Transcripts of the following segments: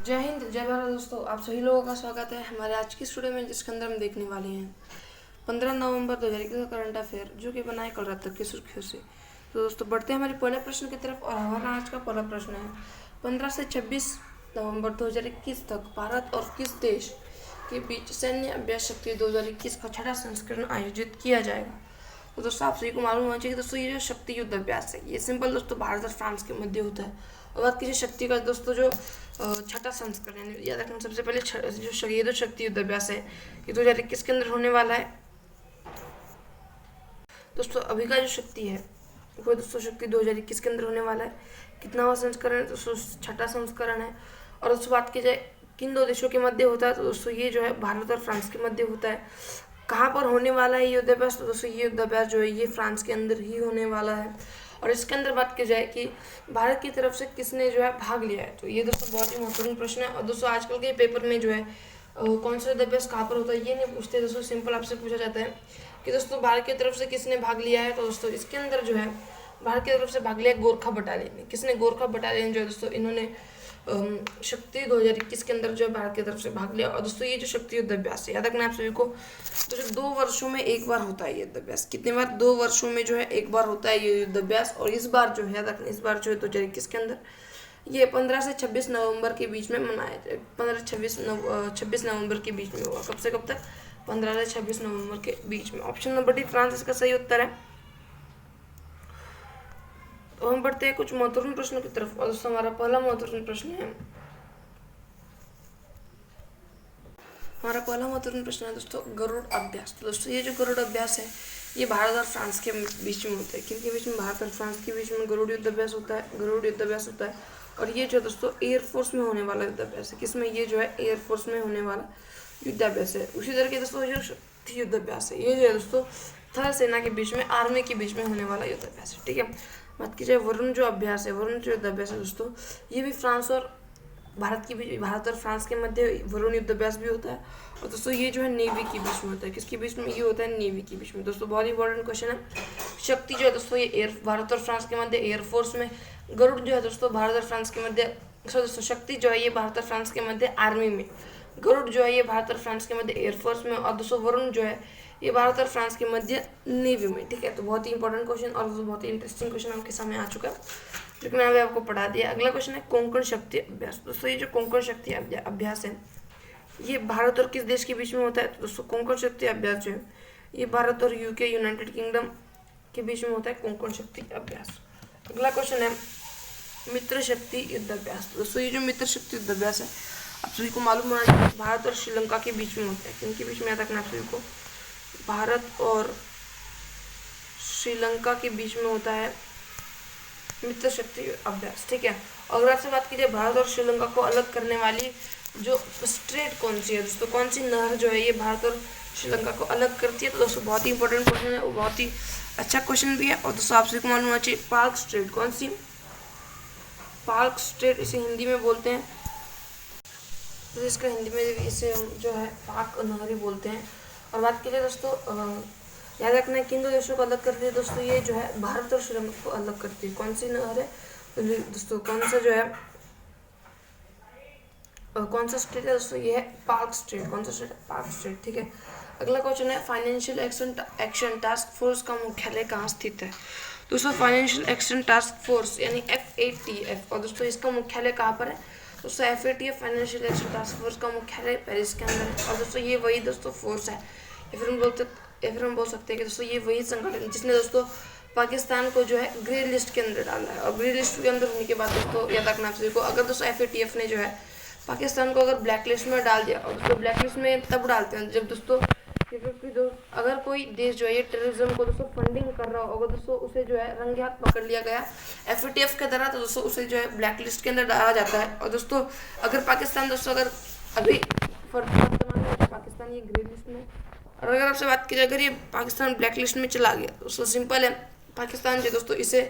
जय हिंद, जय भारत दोस्तों। आप सभी लोगों का स्वागत है हमारे आज की स्टूडियो में, जिसके अंदर हम देखने वाले हैं 15 नवंबर 2021 का करंट अफेयर, जो कि बनाए कल रात तक की सुर्खियों से। तो दोस्तों बढ़ते हैं हमारे पहले प्रश्न की तरफ, और हमारा आज का पहला प्रश्न है 15 से 26 नवंबर 2021 तक भारत और किस देश के बीच सैन्य अभ्यास शक्ति 2021 का छठा संस्करण आयोजित किया जाएगा। तो दोस्तों आप सभी को मालूम होना चाहिए कि दोस्तों ये जो शक्ति युद्ध अभ्यास है, ये सिंपल दोस्तों भारत और फ्रांस के मध्य होता है। और बात कीजिए शक्ति का दोस्तों, जो छठा संस्करण है, याद रखना सबसे पहले ये जो शक्ति युद्ध अभ्यास है, ये 2021 के अंदर होने वाला है। दोस्तों अभी का जो शक्ति है वो दोस्तों शक्ति 2021 के अंदर होने वाला है। कितनावा संस्करण है? दोस्तों छठा संस्करण है। और दोस्तों बात की जाए किन दो देशों के मध्य होता है, तो दोस्तों ये जो है भारत और फ्रांस के मध्य होता है। कहाँ पर होने वाला है ये युद्धाभ्यास? तो दोस्तों ये युद्धाभ्यास जो है ये फ्रांस के अंदर ही होने वाला है। और इसके अंदर बात की जाए कि भारत की तरफ से किसने जो है भाग लिया है, तो ये दोस्तों बहुत ही महत्वपूर्ण प्रश्न है। और दोस्तों आजकल के पेपर में जो है कौन सा युद्धाभ्यास कहाँ पर होता है ये नहीं पूछते दोस्तों, सिंपल आपसे पूछा जाता है कि दोस्तों भारत की तरफ से किसने भाग लिया है। तो दोस्तों इसके अंदर जो है भारत की तरफ से भाग लिया गोरखा बटालियन ने। किसने? गोरखा बटालियन जो है दोस्तों, इन्होंने शक्ति 2021 के अंदर जो है भारत की तरफ से भाग लिया। और दोस्तों ये जो शक्ति युद्ध अभ्यास है, याद रखना आप सभी को, तो जो 2 वर्षों में एक बार होता है ये युद्ध अभ्यास। कितने बार? 2 वर्षों में जो है एक बार होता है ये युद्ध अभ्यास। और इस बार जो है, याद रखना, इस बार जो है 2021 के अंदर ये 15 से 26 नवंबर के बीच में मनाया जाए। 26 नवंबर के बीच में होगा। कब से कब तक? 15 से 26 नवंबर के बीच में। ऑप्शन नंबर डी फ्रांस इसका सही उत्तर है। तो हम बढ़ते हैं कुछ महत्वपूर्ण प्रश्नों की तरफ। और दोस्तों हमारा पहला महत्वपूर्ण प्रश्न है दोस्तों गरुड़ अभ्यास। तो दोस्तों ये जो गरुड़ अभ्यास है ये भारत और फ्रांस के बीच में होता है। किनके बीच में? भारत और फ्रांस के बीच में गरुड़ युद्ध अभ्यास होता है। गरुड़ युद्ध अभ्यास होता है। और ये जो दोस्तों एयरफोर्स में होने वाला युद्ध अभ्यास है। किसमें? ये जो है एयरफोर्स में होने वाला युद्ध अभ्यास है। उसी तरह के दोस्तों जो शक्ति युद्ध अभ्यास है, ये जो है दोस्तों थल सेना के बीच में, आर्मी के बीच में होने वाला युद्ध अभ्यास है। ठीक है। बात की जाए वरुण जो अभ्यास है, वरुण जो युद्ध अभ्यास है दोस्तों, ये भी फ्रांस और भारत और फ्रांस के मध्य वरुण युद्ध अभ्यास भी होता है। और दोस्तों ये जो है नेवी के बीच में होता है। किसके बीच में? ये होता है नेवी के बीच में। दोस्तों बहुत इंपॉर्टेंट क्वेश्चन है। शक्ति जो है दोस्तों ये भारत और फ्रांस के मध्य एयरफोर्स में, गरुड़ जो है दोस्तों भारत और फ्रांस के मध्य, दोस्तों शक्ति जो है ये भारत और फ्रांस के मध्य आर्मी में, गरुड़ जो है ये भारत और फ्रांस के मध्य एयरफोर्स में, और दोस्तों वरुण जो है ये भारत और फ्रांस के मध्य नेवी में। ठीक है। तो बहुत ही इंपॉर्टेंट क्वेश्चन और बहुत ही इंटरेस्टिंग क्वेश्चन आपके सामने आ चुका है, जो कि मैंने आपको पढ़ा दिया। अगला क्वेश्चन है कोंकण शक्ति अभ्यास। दोस्तों ये जो कोंकण शक्ति अभ्यास है ये भारत और किस देश के बीच में होता है? तो दोस्तों कोंकण शक्ति अभ्यास जो है ये भारत और यूके, यूनाइटेड किंगडम के बीच में होता है कोंकण शक्ति अभ्यास। अगला क्वेश्चन है मित्र शक्ति युद्ध अभ्यास। दोस्तों ये जो मित्र शक्ति युद्ध अभ्यास है आप सभी को मालूम होना चाहिए भारत और श्रीलंका के बीच में होता है। किनके बीच में? याद रखना आप सभी को, भारत और श्रीलंका के बीच में होता है मित्र शक्ति अभ्यास। ठीक है। अगर आपसे बात की जाए भारत और श्रीलंका को अलग करने वाली जो स्ट्रेट कौन सी है दोस्तों, कौन सी नहर जो है ये भारत और श्रीलंका को अलग करती है? तो दोस्तों बहुत ही इंपॉर्टेंट क्वेश्चन है, वो बहुत ही अच्छा क्वेश्चन भी है। और दोस्तों आप सभी को मालूम होना चाहिए पार्क स्ट्रेट। कौन सी? पार्क स्ट्रेट इसे हिंदी में बोलते हैं, तो इसका हिंदी में इसे जो है पाक नहरी बोलते हैं। और बात की जाए दोस्तों याद रखना है किन दो देशों को अलग करती है? दोस्तों ये जो है भारत और श्रीलंका को अलग करती है। कौन सी नहर है? तो दोस्तों कौन सा जो है कौन सा स्टेट है दोस्तों? ये है पार्क स्टेट। कौन सा स्टेट है? Park state. ठीक है। अगला क्वेश्चन है फाइनेंशियल एक्शन टास्क फोर्स का मुख्यालय कहाँ स्थित है? दोस्तों फाइनेंशियल एक्शन टास्क फोर्स यानी FATF, और दोस्तों इसका मुख्यालय कहाँ पर है? दोस्तों FATF financial action task force का मुख्यालय पेरिस के अंदर है। और दोस्तों ये वही दोस्तों फोर्स है, या फिर हम बोल सकते हैं कि दोस्तों ये वही संगठन जिसने दोस्तों पाकिस्तान को जो है ग्रे लिस्ट के अंदर डाला है। और ग्रे लिस्ट के अंदर होने के बाद दोस्तों याद रखना आप सभी को, अगर दोस्तों FATF ने जो है पाकिस्तान को अगर ब्लैक लिस्ट में डाल दिया, और दोस्तों ब्लैक लिस्ट में तब डालते हैं जब दोस्तों अगर कोई देश जो है ये टेररिज्म को दोस्तों फंडिंग कर रहा हो, अगर दोस्तों उसे जो है रंगे हाथ पकड़ लिया गया FATF के द्वारा, तो दोस्तों उसे जो है ब्लैक लिस्ट के अंदर डाला जाता है। और दोस्तों अगर पाकिस्तान दोस्तों अगर अभी वर्तमान में पाकिस्तान ये ग्रे लिस्ट में, और अगर आपसे बात की जाए अगर ये पाकिस्तान ब्लैक लिस्ट में चला गया, दोस्तों सिंपल है पाकिस्तान जो दोस्तों इसे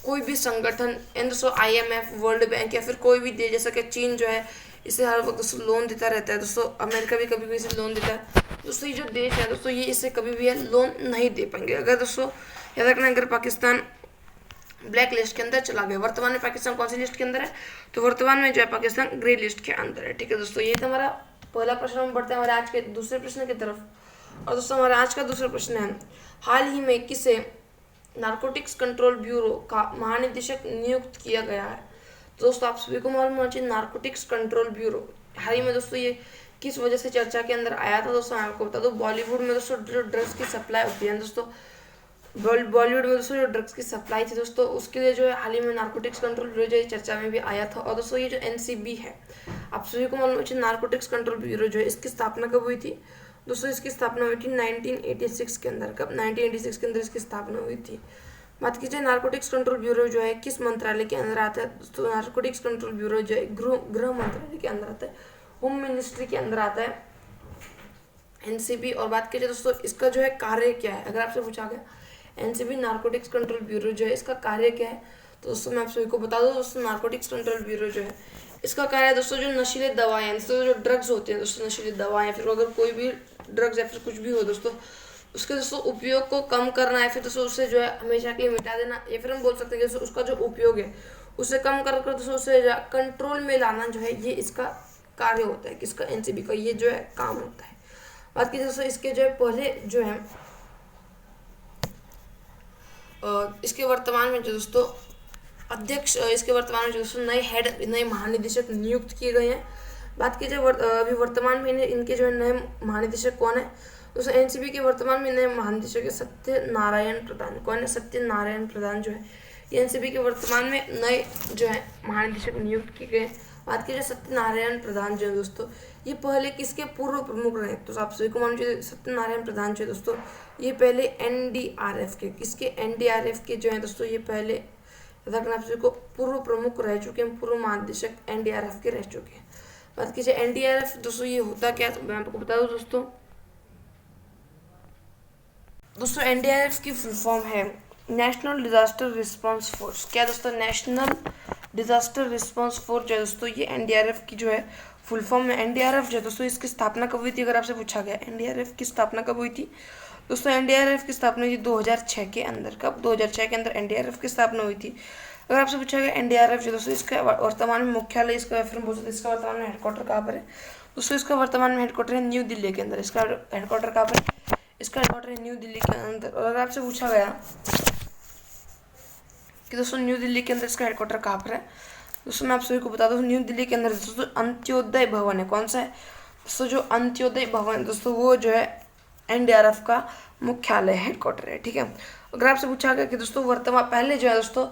कोई भी संगठन एंड दोस्तों IMF, वर्ल्ड बैंक या फिर कोई भी देश जैसा कि चीन जो है इसे हर वक्त दोस्तों लोन देता रहता है। दोस्तों अमेरिका भी कभी भी इसे लोन देता है। दोस्तों ये जो देश है दोस्तों ये इसे कभी भी लोन नहीं दे पाएंगे। अगर दोस्तों याद रखना अगर पाकिस्तान ब्लैक लिस्ट के अंदर चला गया। वर्तमान में पाकिस्तान कौन सी लिस्ट के अंदर है? तो वर्तमान में जो है पाकिस्तान ग्रे लिस्ट के अंदर है। ठीक है दोस्तों, ये था हमारा पहला प्रश्न। हम बढ़ते हैं हमारे आज के दूसरे प्रश्न की तरफ। और दोस्तों हमारा आज का दूसरा प्रश्न है, हाल ही में किसे नारकोटिक्स कंट्रोल ब्यूरो का महानिदेशक नियुक्त किया गया है? तो दोस्तों आप सभी को मालूम होना चाहिए, नारकोटिक्स कंट्रोल ब्यूरो हाल ही में दोस्तों ये किस वजह से चर्चा के अंदर आया था? दोस्तों मैं आपको बता दूं, बॉलीवुड में दोस्तों जो ड्रग्स की सप्लाई होती है दोस्तों, बॉलीवुड में दोस्तों जो ड्रग्स की सप्लाई थी दोस्तों, उसके लिए जो है हाल ही में नारकोटिक्स कंट्रोल ब्यूरो जो चर्चा में भी आया था। और दोस्तों ये जो एनसीबी है, आप सभी को मालूम है नारकोटिक्स कंट्रोल ब्यूरो जो है इसकी स्थापना कब हुई थी? दोस्तों इसकी स्थापना हुई थी 1986 के अंदर। कब? 1986 के अंदर इसकी स्थापना हुई थी। बात कीजिए नारकोटिक्स कंट्रोल ब्यूरो जो है किस मंत्रालय के अंदर आता है? दोस्तों नारकोटिक्स कंट्रोल ब्यूरो जो है गृह मंत्रालय के अंदर आता है, होम मिनिस्ट्री के अंदर आता है एनसीबी। और बात कीजिए दोस्तों इसका जो है कार्य क्या है, अगर आपसे पूछा गया एनसीबी नारकोटिक्स कंट्रोल ब्यूरो जो है इसका कार्य क्या है, तो दोस्तों मैं आप सभी को बता दूं दोस्तों, नारकोटिक्स कंट्रोल ब्यूरो जो है इसका कार्य दोस्तों जो नशीले दवाएं दोस्तों, जो ड्रग्स होते हैं दोस्तों, नशीली दवाएं, फिर अगर कोई भी ड्रग्स या फिर कुछ भी हो दोस्तों, उसके दोस्तों उपयोग को कम करना है, फिर दोस्तों उससे जो है हमेशा के लिए मिटा देना, या फिर हम बोल सकते हैं कि उसका जो उपयोग है उसे कम कर दोस्तों उसे कंट्रोल में लाना जो है, ये इसका कार्य होता है, किसका? एनसीबी का ये जो है काम होता है। बात की दोस्तों इसके जो है पहले जो है इसके वर्तमान में जो दोस्तों अध्यक्ष, इसके वर्तमान में जो दोस्तों नए महानिदेशक नियुक्त किए गए हैं। बात की जाए अभी वर्तमान में इनके जो है नए महानिदेशक कौन है? दोस्तों एनसीबी के वर्तमान में नए महानिदेशक है सत्यनारायण प्रधान। कौन है? सत्यनारायण प्रधान जो है ये एनसीबी के वर्तमान में नए जो है महानिदेशक नियुक्त किए गए। बात की जाए सत्यनारायण प्रधान जो है दोस्तों, ये पहले किसके पूर्व प्रमुख रहे? तो आप सभी को मालूम चाहिए सत्यनारायण प्रधान जो है दोस्तों ये पहले एनडीआरएफ के, किसके? एनडीआरएफ के जो है दोस्तों ये पहले आप सभी को पूर्व प्रमुख रह चुके हैं, पूर्व महानिदेशक एनडीआरएफ के रह चुके हैं। बात कीजिए एनडीआरएफ दोस्तों ये होता क्या है, तो मैं आपको बता दूं दोस्तों एनडीआरएफ की फुल फॉर्म है नेशनल डिजास्टर रिस्पांस फोर्स। क्या दोस्तों? नेशनल डिजास्टर रिस्पांस फोर्स जो है दोस्तों ये एनडीआरएफ की जो है फुल फॉर्म है। एनडीआरएफ जो है दोस्तों इसकी स्थापना कब हुई थी? अगर आपसे पूछा गया एनडीआरएफ की स्थापना कब हुई थी, दोस्तों एनडीआरएफ की स्थापना हुई 2006 के अंदर। कब? 2006 के अंदर एनडीआरएफ की स्थापना हुई थी। अगर आपसे पूछा गया एनडीआरएफ जो दोस्तों इसका वर्तमान में मुख्यालय, इसका फिर बोल सकते इसका वर्तमान में हेडक्वार्टर कहाँ पर है? दोस्तों इसका वर्तमान में हेडक्वार्टर है न्यू दिल्ली के अंदर। इसका हेडक्वार्टर कहाँ पर है? इसका हेडक्वार्टर है न्यू दिल्ली के अंदर। और अगर आपसे पूछा गया कि दोस्तों न्यू दिल्ली के अंदर इसका हेडक्वार्टर कहाँ पर है, दोस्तों मैं आप सभी को बता दूं न्यू दिल्ली के अंदर दोस्तों अंत्योदय भवन है। कौन सा है दोस्तों? जो अंत्योदय भवन दोस्तों वो जो है एनडीआरएफ का मुख्यालय हेडक्वार्टर है। ठीक है, अगर आपसे पूछा गया कि दोस्तों वर्तमान पहले जो है दोस्तों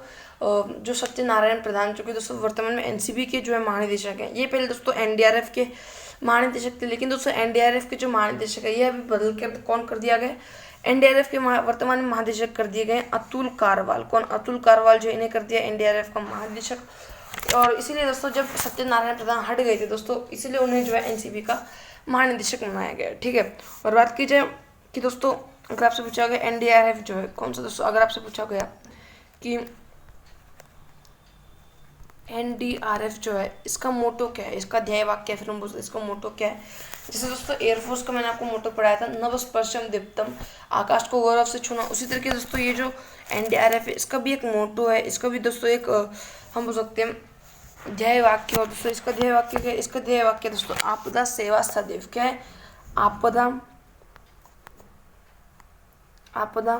जो सत्यनारायण प्रधान जो कि दोस्तों वर्तमान में एनसीबी के जो है महानिदेशक हैं, ये पहले दोस्तों एनडीआरएफ के महानिदेशक थे, लेकिन दोस्तों एनडीआरएफ के जो महानिदेशक है ये अभी बदल कर कौन कर दिया गया? एनडीआरएफ के वर्तमान में महानिदेशक कर दिए गए अतुल कारवाल। कौन? अतुल कारवाल जो इन्हें कर दिया एनडीआरएफ का महानिदेशक। और इसीलिए दोस्तों जब सत्यनारायण प्रधान हट गए थे दोस्तों, इसीलिए उन्हें जो है एनसीबी का महानिदेशक बनाया गया। ठीक है, और बात की जाए कि दोस्तों अगर आपसे पूछा गया एनडीआरएफ जो है कौन सा दोस्तों, अगर आपसे पूछा गया कि एनडीआरएफ जो है इसका मोटो क्या है, इसका ध्येय वाक्य, फिर हम बोलते हैं इसका मोटो क्या है। जैसे दोस्तों एयरफोर्स का मैंने आपको मोटो पढ़ाया था, नभ स्पर्शम दीप्तम, आकाश को गौरव से छूना। उसी तरीके दोस्तों ये जो एनडीआरएफ है इसका भी एक मोटो है, इसका भी दोस्तों एक हम बोल सकते हैं ध्येय वाक्य। और दोस्तों इसका ध्येय वाक्य क्या है? इसका ध्येय वाक्य दोस्तों आपदा सेवा सदैव। क्या है? आपदा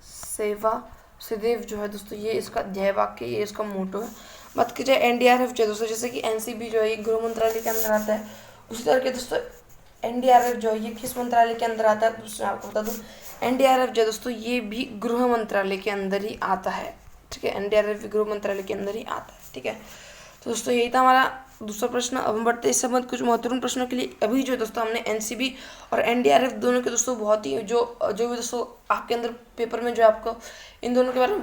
सेवा सदैव जो है दोस्तों ये इसका ध्येय वाक्य, ये इसका मोटो है। बात की जाए एनडीआरएफ जो है दोस्तों, जैसे कि एनसीबी जो है ये गृह मंत्रालय के अंदर आता है, उसी तरह के दोस्तों एनडीआरएफ जो है ये किस मंत्रालय के अंदर आता है? दोस्तों आपको बता दूं एनडीआरएफ जो है दोस्तों ये भी गृह मंत्रालय के अंदर ही आता है। ठीक है, एनडीआरएफ भी गृह मंत्रालय के अंदर ही आता है। ठीक है, तो दोस्तों यही था हमारा दूसरा प्रश्न। अब हम बढ़ते इस संबंध कुछ महत्वपूर्ण प्रश्नों के लिए। अभी जो दोस्तों हमने एनसीबी और एनडीआरएफ दोनों के दोस्तों बहुत ही जो भी दोस्तों आपके अंदर पेपर में जो आपको इन दोनों के बारे में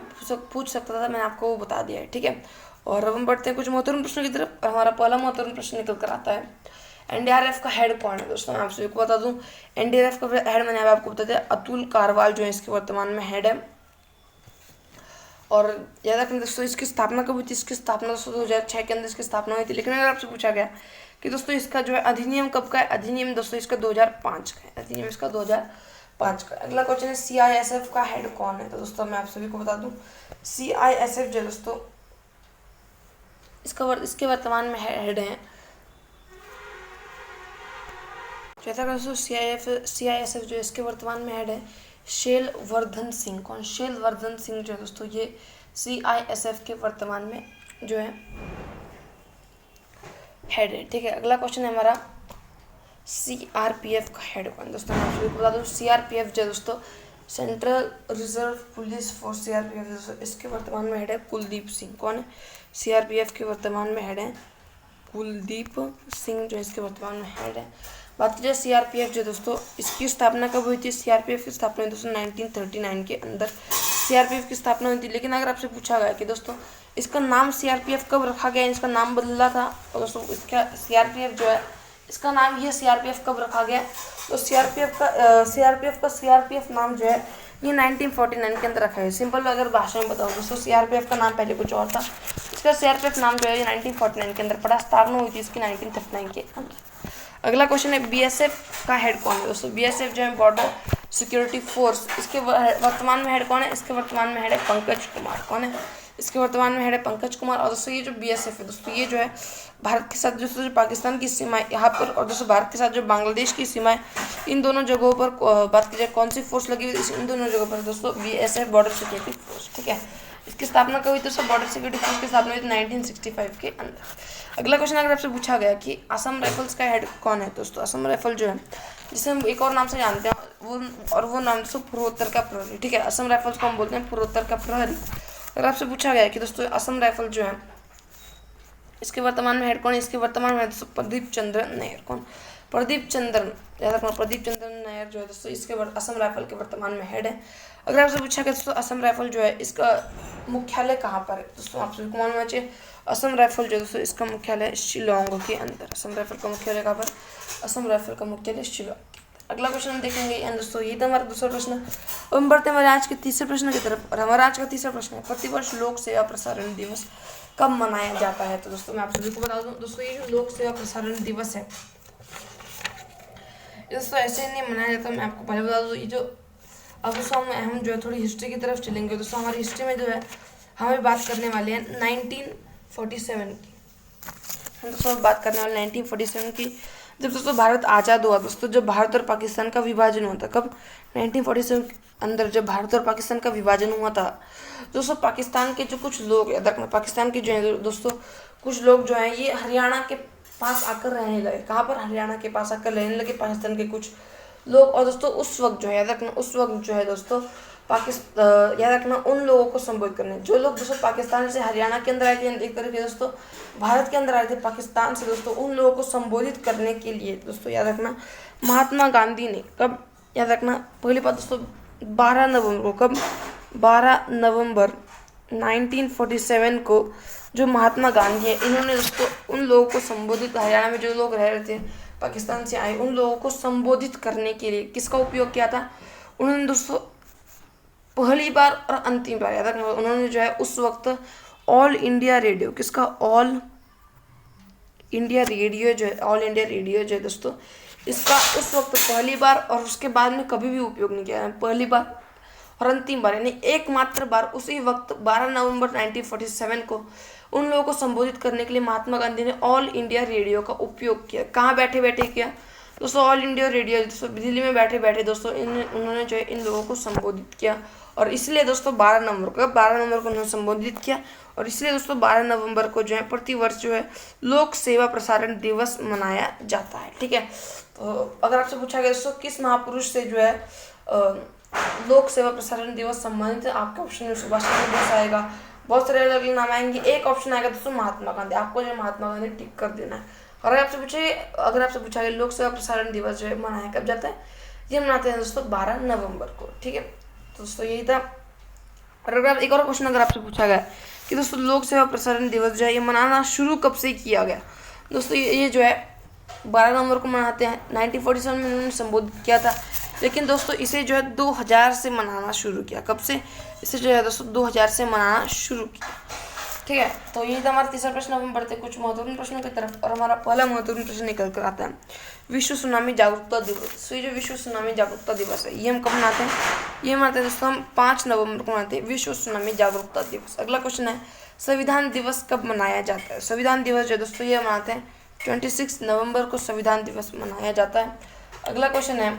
पूछ सकता था, मैंने आपको वो बता दिया है। ठीक है, और अब हम बढ़ते हैं कुछ महत्वपूर्ण प्रश्नों की तरफ। हमारा पहला महत्वपूर्ण प्रश्न निकल कर आता है एनडीआरएफ का हेड कौन है? दोस्तों मैं आप सभी को बता दूं एनडीआरएफ का हेड मैंने आपको बता दिया अतुल कारवाल जो है इसके वर्तमान में हेड है। और याद रखना दोस्तों इसकी स्थापना कब हुई थी? इसकी स्थापना दोस्तों 2006 के अंदर इसकी स्थापना हुई थी। लेकिन अगर आपसे पूछा गया कि दोस्तों इसका जो है अधिनियम कब का है? अधिनियम दोस्तों इसका 2005 का है। अधिनियम इसका 2005 5 का। अगला क्वेश्चन है CISF का हेड कौन है? तो दोस्तों मैं आप सभी को बता दूं, CISF जो दोस्तों इसके वर्तमान में हेड हैं, चौथा का दोस्तों CISF जो इसके वर्तमान में हेड है शेलवर्धन सिंह। कौन? शेलवर्धन सिंह जो है दोस्तों ये CISF के वर्तमान में जो है हेड है। ठीक है, अगला क्वेश्चन है हमारा CRPF का हेड कौन? दोस्तों मैं आप सभी को बता दूं, CRPF जो दोस्तों central reserve police force CRPF दोस्तों इसके वर्तमान में हेड है कुलदीप सिंह। कौन है? CRPF के वर्तमान में हेड है कुलदीप सिंह जो इसके वर्तमान में हेड है। बात कीजिए CRPF जो दोस्तों इसकी स्थापना कब हुई थी? CRPF की स्थापना हुई दोस्तों 1939 के अंदर CRPF की स्थापना हुई थी। लेकिन अगर आपसे पूछा गया कि दोस्तों इसका नाम CRPF कब रखा गया, इसका नाम बदला था, और दोस्तों इसका CRPF जो है इसका नाम ये CRPF कब रखा गया, तो CRPF का CRPF नाम जो है ये 1949 के अंदर रखा है। सिंपल अगर भाषा में बताऊँ दोस्तों CRPF का नाम पहले कुछ और था, इसका CRPF नाम जो है ये 1949 के अंदर पड़ा, स्थापना हुई थी इसकी 1939 के अंदर। अगला क्वेश्चन है BSF का हेड कौन है? दोस्तों BSF जो है बॉर्डर सिक्योरिटी फोर्स, इसके वर्तमान में हेड कौन है? इसके वर्तमान में हेड है पंकज कुमार। कौन है? इसके वर्तमान में हेड है पंकज कुमार। और दोस्तों ये जो BSF है दोस्तों ये जो है भारत के साथ जो पाकिस्तान की सीमाएं यहाँ पर, और दोस्तों भारत के साथ जो बांग्लादेश की सीमाएं, इन दोनों जगहों पर बात की जाए कौन सी फोर्स लगी हुई, इन दोनों जगहों पर दोस्तों BSF बॉर्डर सिक्योरिटी फोर्स। ठीक है, इसकी स्थापना कब हुई? दोस्तों बॉर्डर सिक्योरिटी फोर्स की स्थापना हुई थी 1965 के अंदर। अगला क्वेश्चन अगर आपसे पूछा गया कि असम राइफल्स का हेड कौन है? दोस्तों असम राइफल जो है जिसे हम एक और नाम से जानते हैं वो नाम दोस्तों पूर्वोत्तर का प्रहरी। ठीक है, असम राइफल्स को हम बोलते हैं पूर्वोत्तर का प्रहरी। अगर आपसे पूछा गया कि दोस्तों असम राइफल जो है इसके वर्तमान में हेड कौन है? इसके वर्तमान में दोस्तों प्रदीप चंद्र नायर। कौन? प्रदीप चंद्र, याद रखना प्रदीप चंद्र नायर जो है दोस्तों इसके असम राइफल के वर्तमान में हेड है। अगर आपसे पूछा गया दोस्तों असम राइफल जो है इसका मुख्यालय कहाँ पर है? दोस्तों आप सभी को मालूम होना चाहिए असम राइफल जो दोस्तों इसका मुख्यालय शिलोंग के अंदर। असम राइफल का मुख्यालय कहाँ पर? असम राइफल का मुख्यालय शिलोंग। अगला क्वेश्चन हम देखेंगे एंड दोस्तों ये था हमारा दूसरा प्रश्न। अब हम बढ़ते हैं हमारे आज के तीसरे प्रश्न की तरफ, और हमारा आज का तीसरा प्रश्न है प्रतिवर्ष लोक सेवा प्रसारण दिवस कब मनाया जाता है? तो दोस्तों मैं आप सभी को बता दूं दोस्तों ये जो लोक सेवा प्रसारण दिवस है दोस्तों ऐसे नहीं मनाया जाता। मैं आपको पहले बता दूं ये जो अब दोस्तों हम जो है थोड़ी हिस्ट्री की तरफ चलेंगे। दोस्तों हमारी हिस्ट्री में जो है हमें बात करने वाले हैं 1947 की। हम दोस्तों बात करने वाले 1947 की, जब दोस्तों भारत आज़ाद हुआ। दोस्तों जब भारत और पाकिस्तान का विभाजन हुआ था, कब? 1947 के अंदर जब भारत और पाकिस्तान का विभाजन हुआ था दोस्तों, पाकिस्तान के जो कुछ लोग पाकिस्तान के जो है दोस्तों कुछ लोग जो हैं ये हरियाणा के पास आकर रहने लगे। कहाँ पर? हरियाणा के पास आकर रहने लगे पाकिस्तान के कुछ लोग। और दोस्तों उस वक्त जो है याद रखना, उस वक्त जो है दोस्तों याद रखना उन लोगों को संबोधित करने, जो लोग दोस्तों पाकिस्तान से हरियाणा के अंदर आए थे, एक तरह के दोस्तों भारत के अंदर आए थे पाकिस्तान से, दोस्तों उन लोगों को संबोधित करने के लिए दोस्तों याद रखना महात्मा गांधी ने कब, याद रखना पहली बात दोस्तों 12 नवंबर को, कब? 12 नवंबर 1947 को जो महात्मा गांधी है इन्होंने दोस्तों उन लोगों को संबोधित, हरियाणा में जो लोग रह रहे थे पाकिस्तान से आए उन लोगों को संबोधित करने के लिए किसका उपयोग किया था? उन्होंने दोस्तों पहली बार और अंतिम बार याद रखना उन्होंने जो है उस वक्त ऑल इंडिया रेडियो, किसका? ऑल इंडिया रेडियो जो है, ऑल इंडिया रेडियो जो है दोस्तों इसका उस वक्त पहली बार और उसके बाद में कभी भी उपयोग नहीं किया है। पहली बार और अंतिम बार यानी एकमात्र बार उसी वक्त 12 नवंबर 1947 को उन लोगों को संबोधित करने के लिए महात्मा गांधी ने ऑल इंडिया रेडियो का उपयोग किया। कहाँ बैठे बैठे किया दोस्तों? ऑल इंडिया रेडियो दोस्तों दिल्ली में बैठे बैठे दोस्तों उन्होंने जो है इन लोगों को संबोधित किया। और इसलिए दोस्तों 12 नवंबर को उन्होंने संबोधित किया, और इसलिए दोस्तों 12 नवंबर को जो है प्रतिवर्ष जो है लोक सेवा प्रसारण दिवस मनाया जाता है। ठीक है, तो अगर आपसे पूछा गया दोस्तों किस महापुरुष से जो है लोक सेवा प्रसारण दिवस संबंधित है, आपके ऑप्शन में सुभाष चंद्र बोस आएगा, बहुत सारे अलग अलग नाम आएंगे, एक ऑप्शन आएगा दोस्तों महात्मा गांधी। आपको जो महात्मा गांधी टिक कर देना है। और अगर आपसे पूछा गया लोक सेवा प्रसारण दिवस जो है मनाया कब जाता है, ये मनाते हैं दोस्तों 12 नवंबर को। ठीक है, तो दोस्तों यही था। और अगर एक और क्वेश्चन अगर आपसे पूछा गया कि दोस्तों लोक सेवा प्रसारण दिवस जो है ये मनाना शुरू कब से किया गया, दोस्तों ये जो है 12 नवंबर को मनाते हैं। 1947 में उन्होंने संबोधित किया था, लेकिन दोस्तों इसे जो है 2000 से मनाना शुरू किया। कब से? इसे जो है दोस्तों 2000 से मनाना शुरू किया। ठीक है, तो यही था हमारा तीसरा प्रश्न। अब हम बढ़ते कुछ महत्वपूर्ण प्रश्नों की तरफ, और हमारा पहला महत्वपूर्ण प्रश्न निकल कर आता है विश्व सुनामी जागरूकता दिवस। तो ये जो विश्व सुनामी जागरूकता दिवस है, ये हम कब मनाते हैं? ये मनाते हैं दोस्तों हम 5 नवंबर को मनाते हैं विश्व सुनामी जागरूकता दिवस। अगला क्वेश्चन है संविधान दिवस कब मनाया जाता है? संविधान दिवस जो दोस्तों ये मनाते हैं 26 नवंबर को संविधान दिवस मनाया जाता है। अगला क्वेश्चन है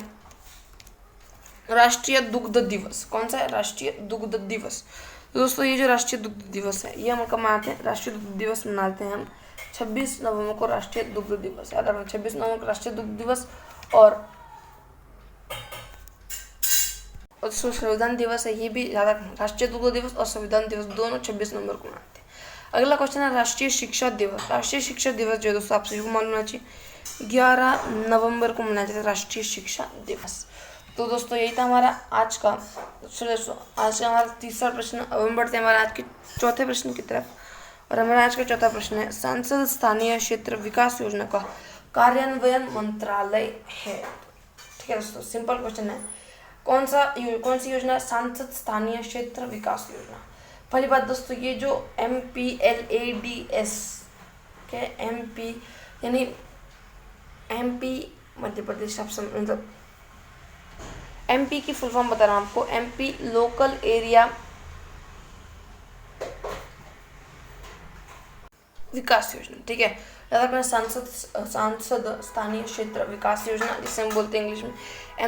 राष्ट्रीय दुग्ध दिवस। कौन सा है? राष्ट्रीय दुग्ध दिवस। तो दोस्तों ये जो राष्ट्रीय दुग्ध दिवस है, ये हम कब मनाते हैं? राष्ट्रीय दुग्ध दिवस मनाते हैं हम 26 नवंबर को राष्ट्रीय दुग्ध दिवस। याद रखना 26 नवंबर को राष्ट्रीय दुग्ध दिवस और संविधान दिवस है, ये भी याद रखना। राष्ट्रीय दुग्ध दिवस और संविधान दिवस दोनों 26 नवंबर को मनाते हैं। अगला क्वेश्चन है राष्ट्रीय शिक्षा दिवस। राष्ट्रीय शिक्षा दिवस जो है दोस्तों आप सभी को मालूम होना चाहिए 11 नवंबर को मनाया जाता है राष्ट्रीय शिक्षा दिवस। तो दोस्तों यही था हमारा आज का हमारा तीसरा प्रश्न। अब हम बढ़ते हैं हमारे आज के चौथे प्रश्न की तरफ, और हमारा आज का चौथा प्रश्न है सांसद स्थानीय क्षेत्र विकास योजना का कार्यान्वयन मंत्रालय है। ठीक है दोस्तों, सिंपल क्वेश्चन है, कौन सी योजना है? सांसद स्थानीय क्षेत्र विकास योजना। पहली बात दोस्तों, ये जो MPLADS के MP यानी MP मध्य प्रदेश, आप मतलब MP की फुल फॉर्म बता रहा हूँ आपको, MP लोकल एरिया विकास योजना। ठीक है, याद रखना सांसद स्थानीय क्षेत्र विकास योजना, जिसे हम बोलते हैं इंग्लिश में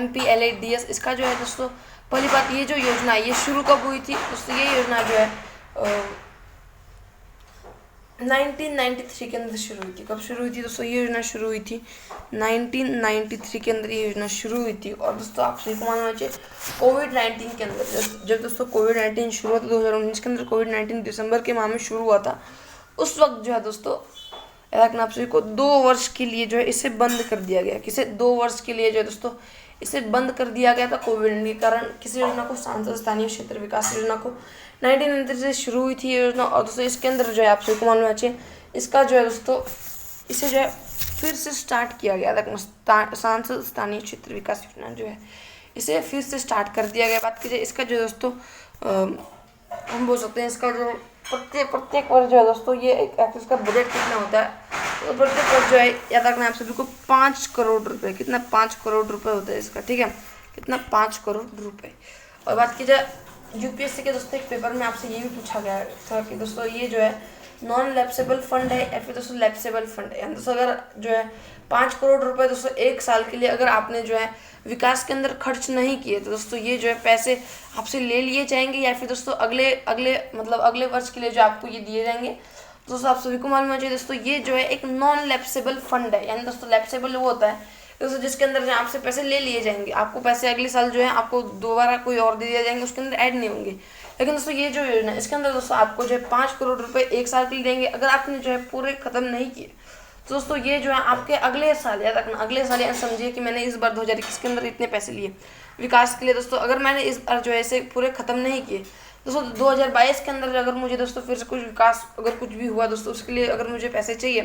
MPLADS। इसका जो है दोस्तों पहली बात, ये जो योजना है ये शुरू कब हुई थी दोस्तों? ये योजना जो है 1993 के अंदर शुरू हुई थी। कब शुरू हुई थी दोस्तों? ये योजना शुरू हुई थी 1993 के अंदर, ये योजना शुरू हुई थी। और दोस्तों आप सभी को मालूम होना चाहिए कोविड-19 के अंदर, जब दोस्तों कोविड-19 शुरू हुआ था 2019 के अंदर, कोविड-19 दिसंबर के माह में शुरू हुआ था, उस वक्त जो है दोस्तों रखना आप सभी को 2 वर्ष के लिए जो है इसे बंद कर दिया गया। किसे? 2 वर्ष के लिए जो है दोस्तों इसे बंद कर दिया गया था कोविड के कारण। किसी योजना को? सांसद स्थानीय क्षेत्र विकास योजना को 1993 से शुरू हुई थी ये योजना। और दोस्तों इसके अंदर जो है आप सभी को मालूम होना चाहिए, इसका जो है दोस्तों इसे जो है फिर से स्टार्ट किया गया था। सांसद स्थानीय क्षेत्र विकास योजना जो है इसे फिर से स्टार्ट कर दिया गया। बात की जाए इसका जो है दोस्तों हम बोल सकते हैं इसका जो प्रत्येक वर्ष जो है दोस्तों ये इसका बजट कितना होता है? तो प्रत्येक वर्ष जो है याद रखना आप सभी को 5 करोड़ रुपए। कितना? 5 करोड़ रुपए होता है इसका। ठीक है, कितना? 5 करोड़ रुपए। और बात की जाए UPSC के दोस्तों एक पेपर में आपसे ये भी पूछा गया था कि दोस्तों ये जो है नॉन लैप्सेबल फंड है या फिर दोस्तों लैप्सेबल फंड है। दोस्तों अगर जो है 5 करोड़ रुपए दोस्तों 1 साल के लिए अगर आपने जो है विकास के अंदर खर्च नहीं किए तो दोस्तों ये जो है पैसे आपसे ले लिए जाएंगे या फिर दोस्तों अगले वर्ष के लिए जो आपको ये दिए जाएंगे। दोस्तों आप सभी को मालूम होना चाहिए दोस्तों ये जो है एक नॉन लैप्सेबल फंड है। यानी दोस्तों लैप्सेबल वो होता है दोस्तों जिसके अंदर जो आपसे पैसे ले लिए जाएंगे, आपको पैसे अगले साल जो है आपको दोबारा कोई और दे दिया जाएंगे, उसके अंदर ऐड नहीं होंगे। लेकिन दोस्तों ये जो योजना है इसके अंदर दोस्तों आपको जो है 5 करोड़ रुपए 1 साल के लिए देंगे। अगर आपने जो है पूरे खत्म नहीं किए तो दोस्तों ये जो है आपके अगले साल, याद रखना अगले साल, यानी समझिए कि मैंने इस बार 2021 के अंदर इतने पैसे लिए विकास के लिए दोस्तों, अगर मैंने इस बार जो है इसे पूरे खत्म नहीं किए दोस्तों 2022 के अंदर अगर मुझे दोस्तों फिर से कुछ विकास अगर कुछ भी हुआ दोस्तों उसके लिए अगर मुझे पैसे चाहिए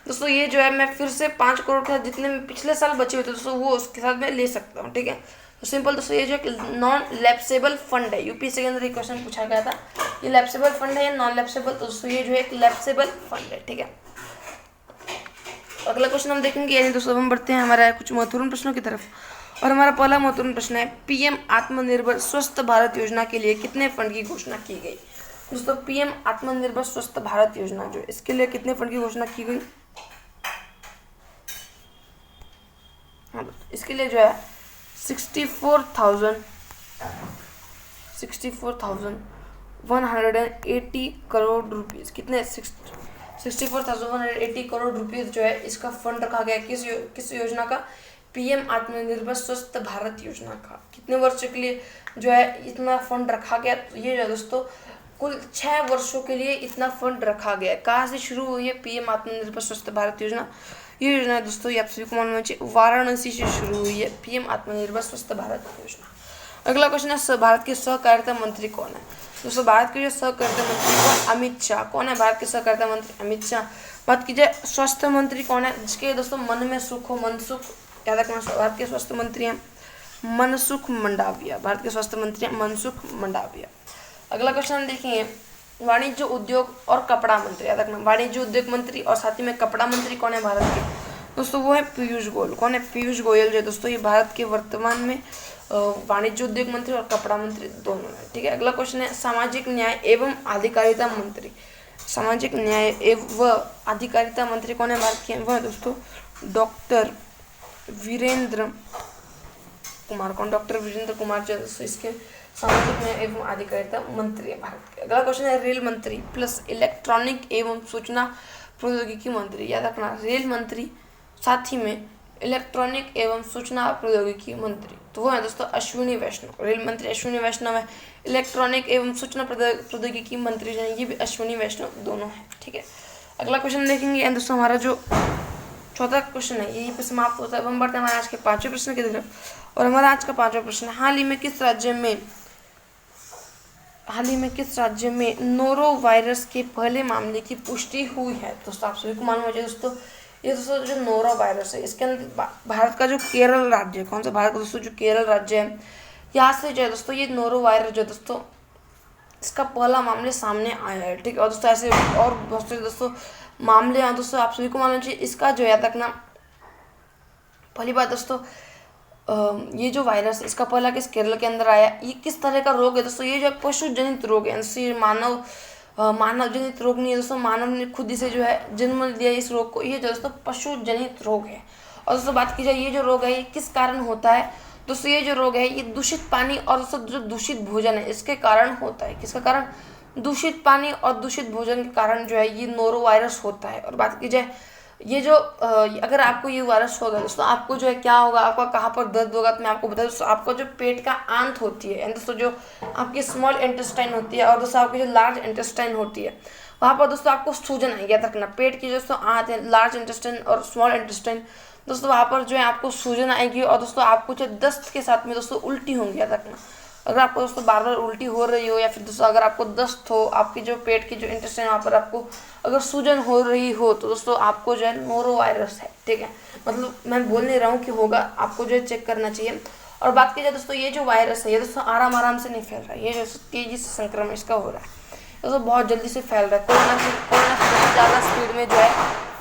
दोस्तों ये जो है मैं फिर से 5 करोड़ के साथ जितने पिछले साल बचे हुए थे दोस्तों वो उसके साथ मैं ले सकता हूँ। ठीक है, तो सिंपल दोस्तों ये जो एक नॉन लैप्सेबल फंड है, UPSC के अंदर एक क्वेश्चन पूछा गया था ये लैप्सेबल फंड है या नॉन लैप्सेबल, तो दोस्तों ये जो है एक लैप्सेबल फंड है। ठीक है, अगला क्वेश्चन हम देखेंगे, यानी दोस्तों हम बढ़ते हैं हमारा कुछ महत्वपूर्ण प्रश्नों की तरफ। और हमारा पहला महत्वपूर्ण प्रश्न है PM आत्मनिर्भर स्वस्थ भारत योजना के लिए कितने फंड की घोषणा की गई? दोस्तों PM आत्मनिर्भर स्वस्थ भारत योजना जो है इसके लिए कितने फंड की घोषणा की गई? हाँ, इसके लिए जो है 64,180 करोड़ रुपीस। कितने? 64,180 करोड़ रुपीस जो है इसका फंड रखा गया। किस योजना का? PM आत्मनिर्भर स्वस्थ भारत योजना का। कितने वर्षों के लिए जो है इतना फंड रखा गया? तो ये जो है दोस्तों कुल 6 वर्षों के लिए इतना फंड रखा गया। कहाँ से शुरू हुई है PM आत्मनिर्भर स्वस्थ भारत योजना? ये योजना दोस्तों ये आप सभी को मालूम होना चाहिए वाराणसी से शुरू हुई है PM आत्मनिर्भर स्वस्थ भारत योजना। अगला क्वेश्चन है भारत के सहकारिता मंत्री कौन है? दोस्तों भारत के जो सहकारिता मंत्री कौन? अमित शाह। कौन है भारत के सहकारिता मंत्री? अमित शाह। बात की जाए स्वास्थ्य मंत्री कौन है जिसके दोस्तों मन में सुख हो, मनसुख, याद रखना भारत के स्वास्थ्य मंत्री हैं मनसुख मंडाविया। भारत के स्वास्थ्य मंत्री हैं मनसुख मंडाविया। अगला क्वेश्चन हम देखेंगे वाणिज्य उद्योग और कपड़ा मंत्री, याद रखना, वाणिज्य उद्योग मंत्री और साथ ही में कपड़ा मंत्री कौन है भारत के दोस्तों, वो है पीयूष गोयल। कौन है? पीयूष गोयल जो है दोस्तों, ये भारत के वर्तमान में वाणिज्य उद्योग मंत्री और कपड़ा मंत्री दोनों है। ठीक है, अगला क्वेश्चन है सामाजिक न्याय एवं अधिकारिता मंत्री। सामाजिक न्याय एवं अधिकारिता मंत्री कौन है भारत के? वो है दोस्तों डॉक्टर वीरेंद्र कुमार। कौन? डॉक्टर वीरेंद्र कुमार जो है दोस्तों इसके सामाजिक न्याय एवं अधिकारिता मंत्री है भारत के। अगला क्वेश्चन है रेल मंत्री प्लस इलेक्ट्रॉनिक एवं सूचना प्रौद्योगिकी मंत्री। याद रखना, रेल मंत्री साथ ही में इलेक्ट्रॉनिक एवं सूचना प्रौद्योगिकी मंत्री, तो वो है दोस्तों अश्विनी वैष्णव। रेल मंत्री अश्विनी वैष्णव है, इलेक्ट्रॉनिक एवं सूचना प्रौद्योगिकी मंत्री जो है ये भी अश्विनी वैष्णव दोनों है। ठीक है, अगला क्वेश्चन देखेंगे दोस्तों, हमारा जो चौथा क्वेश्चन है यहीं पे समाप्त होता है। अब हम बढ़ते हैं हमारे आज के पांचवें प्रश्न की तरफ, और हमारा आज का पांचवा प्रश्न है हाल ही में किस राज्य में नोरो वायरस के पहले मामले की पुष्टि हुई है? दोस्तों आप सभी को मालूम है दोस्तों, ये दोस्तों जो नोरो वायरस है इसके अंदर भारत का जो केरल राज्य है, कौन सा? भारत का दोस्तों जो केरल राज्य है, यहाँ से जो है दोस्तों ये नोरो वायरस जो है दोस्तों इसका पहला मामले सामने आया है। ठीक है, और दोस्तों ऐसे और बहुत से दोस्तों मामले हैं दोस्तों, आप सभी को मालूम चाहिए। इसका जो याद रखना, पहली बात दोस्तों ये जो वायरस इसका पहला किस केरल के अंदर आया, ये किस तरह का रोग है दोस्तों? ये जो पशु जनित रोग है, ये मानव जनित रोग नहीं है दोस्तों, मानव ने खुद से जो है जन्म दिया इस रोग को, ये जो दोस्तों पशु जनित रोग है। और दोस्तों बात की जाए ये जो रोग है ये किस कारण होता है दोस्तों? ये जो रोग है ये दूषित पानी और दोस्तों जो दूषित भोजन है इसके कारण होता है। किसका कारण? दूषित पानी और दूषित भोजन के कारण जो है ये नोरो वायरस होता है। और बात की जाए ये जो अगर आपको ये वायरस होगा दोस्तों, आपको जो है क्या होगा, आपका कहाँ पर दर्द होगा, तो मैं आपको बता दूं दोस्तों, आपको जो पेट का आंत होती है दोस्तों, जो आपकी स्मॉल इंटेस्टाइन होती है और दोस्तों आपकी जो लार्ज इंटेस्टाइन होती है, वहाँ पर दोस्तों आपको सूजन आएगी। याद रखना, पेट की दोस्तों आंत है, लार्ज इंटेस्टाइन और स्मॉल इंटेस्टाइन दोस्तों, वहाँ पर जो है आपको सूजन आएगी और दोस्तों आपको जो दस्त के साथ में दोस्तों उल्टी होंगी। याद रखना, अगर आपको दोस्तों बार बार उल्टी हो रही हो या फिर दोस्तों अगर आपको दस्त हो, आपकी जो पेट की जो इंटेस्टाइन वहाँ पर आपको अगर सूजन हो रही हो, तो दोस्तों आपको जो है नोरो वायरस है। ठीक है, मतलब मैं बोल नहीं रहा हूँ कि होगा, आपको जो है चेक करना चाहिए। और बात की जाए दोस्तों ये जो वायरस है ये दोस्तों आराम से नहीं फैल रहा है, ये जो तेजी से संक्रमण इसका हो रहा है दोस्तों, बहुत जल्दी से फैल रहा है। कोरोना से ज़्यादा स्पीड में जो है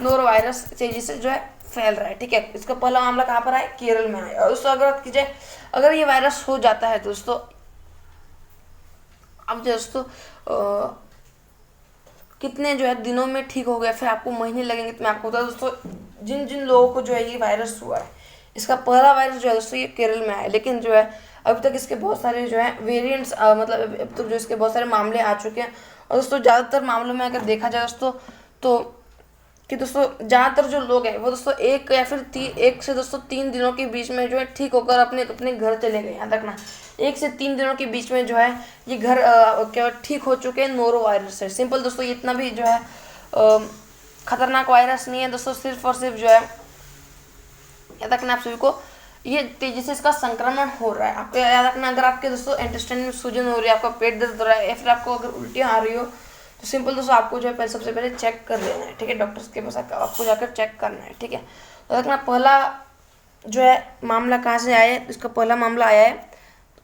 नोरो वायरस तेजी से जो है फैल रहा है। ठीक है, इसका पहला मामला कहाँ पर आया? केरल में आया। और दोस्तों अगर बात की जाए अगर ये वायरस हो जाता है दोस्तों, अब दोस्तों कितने जो है दिनों में ठीक हो गया, फिर आपको महीने लगेंगे, तो मैं आपको बता दोस्तों जिन जिन लोगों को जो है ये वायरस हुआ है, इसका पहला वायरस जो है दोस्तों ये केरल में आया, लेकिन जो है अभी तक इसके बहुत सारे जो है वेरिएंट्स मतलब अब तक जो इसके बहुत सारे मामले आ चुके हैं। और दोस्तों ज़्यादातर मामलों में अगर देखा जाए दोस्तों तो कि दोस्तों ज़्यादातर जो लोग हैं वो दोस्तों एक या फिर 1 से दोस्तों 3 दिनों के बीच में जो है ठीक होकर अपने अपने घर चले गए। याद रखना, 1 से 3 दिनों के बीच में जो है ये घर क्या ठीक हो चुके हैं नोरो वायरस से। सिंपल दोस्तों, ये इतना भी जो है खतरनाक वायरस नहीं है दोस्तों, सिर्फ और सिर्फ जो है याद रखना आप सभी को, ये तेजी से इसका संक्रमण हो रहा है। आपको याद रखना, अगर आपके दोस्तों इंटेस्टाइन में सूजन हो रही है, आपका पेट दर्द हो रहा है या फिर आपको अगर उल्टियाँ आ रही हो, तो सिंपल दोस्तों आपको जो है सबसे पहले चेक कर लेना है। ठीक है, डॉक्टर्स के पास आपको जाकर चेक करना है। ठीक है, तो देखना पहला जो है मामला कहाँ से आया है? इसका पहला मामला आया है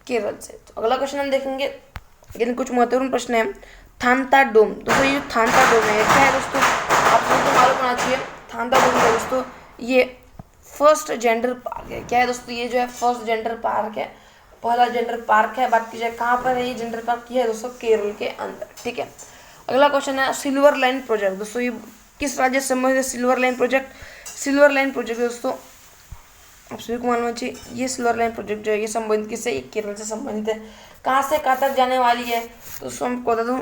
केरल से। तो अगला क्वेश्चन हम देखेंगे, लेकिन कुछ महत्वपूर्ण प्रश्न है। थांता डोम दोस्तों, ये जो थांता डोम है क्या है दोस्तों? आप सभी को मालूम होना चाहिए। थांता डोम है दोस्तों ये फर्स्ट जेंडर पार्क है। क्या है दोस्तों? ये जो है फर्स्ट जेंडर पार्क है, पहला जेंडर पार्क है। बात की जाए कहाँ पर है ये जेंडर पार्क? ये है दोस्तों केरल के अंदर। ठीक है, अगला क्वेश्चन है सिल्वर लाइन प्रोजेक्ट दोस्तों, ये किस राज्य से संबंधित है? Silver line project. Silver line project दोस्तों आप सभी को मालूम चाहिए, ये सिल्वर लाइन प्रोजेक्ट जो है ये संबंधित किससे? ये केरल से संबंधित है। कहाँ से कहाँ तक जाने वाली है दोस्तों? हम बता दूँ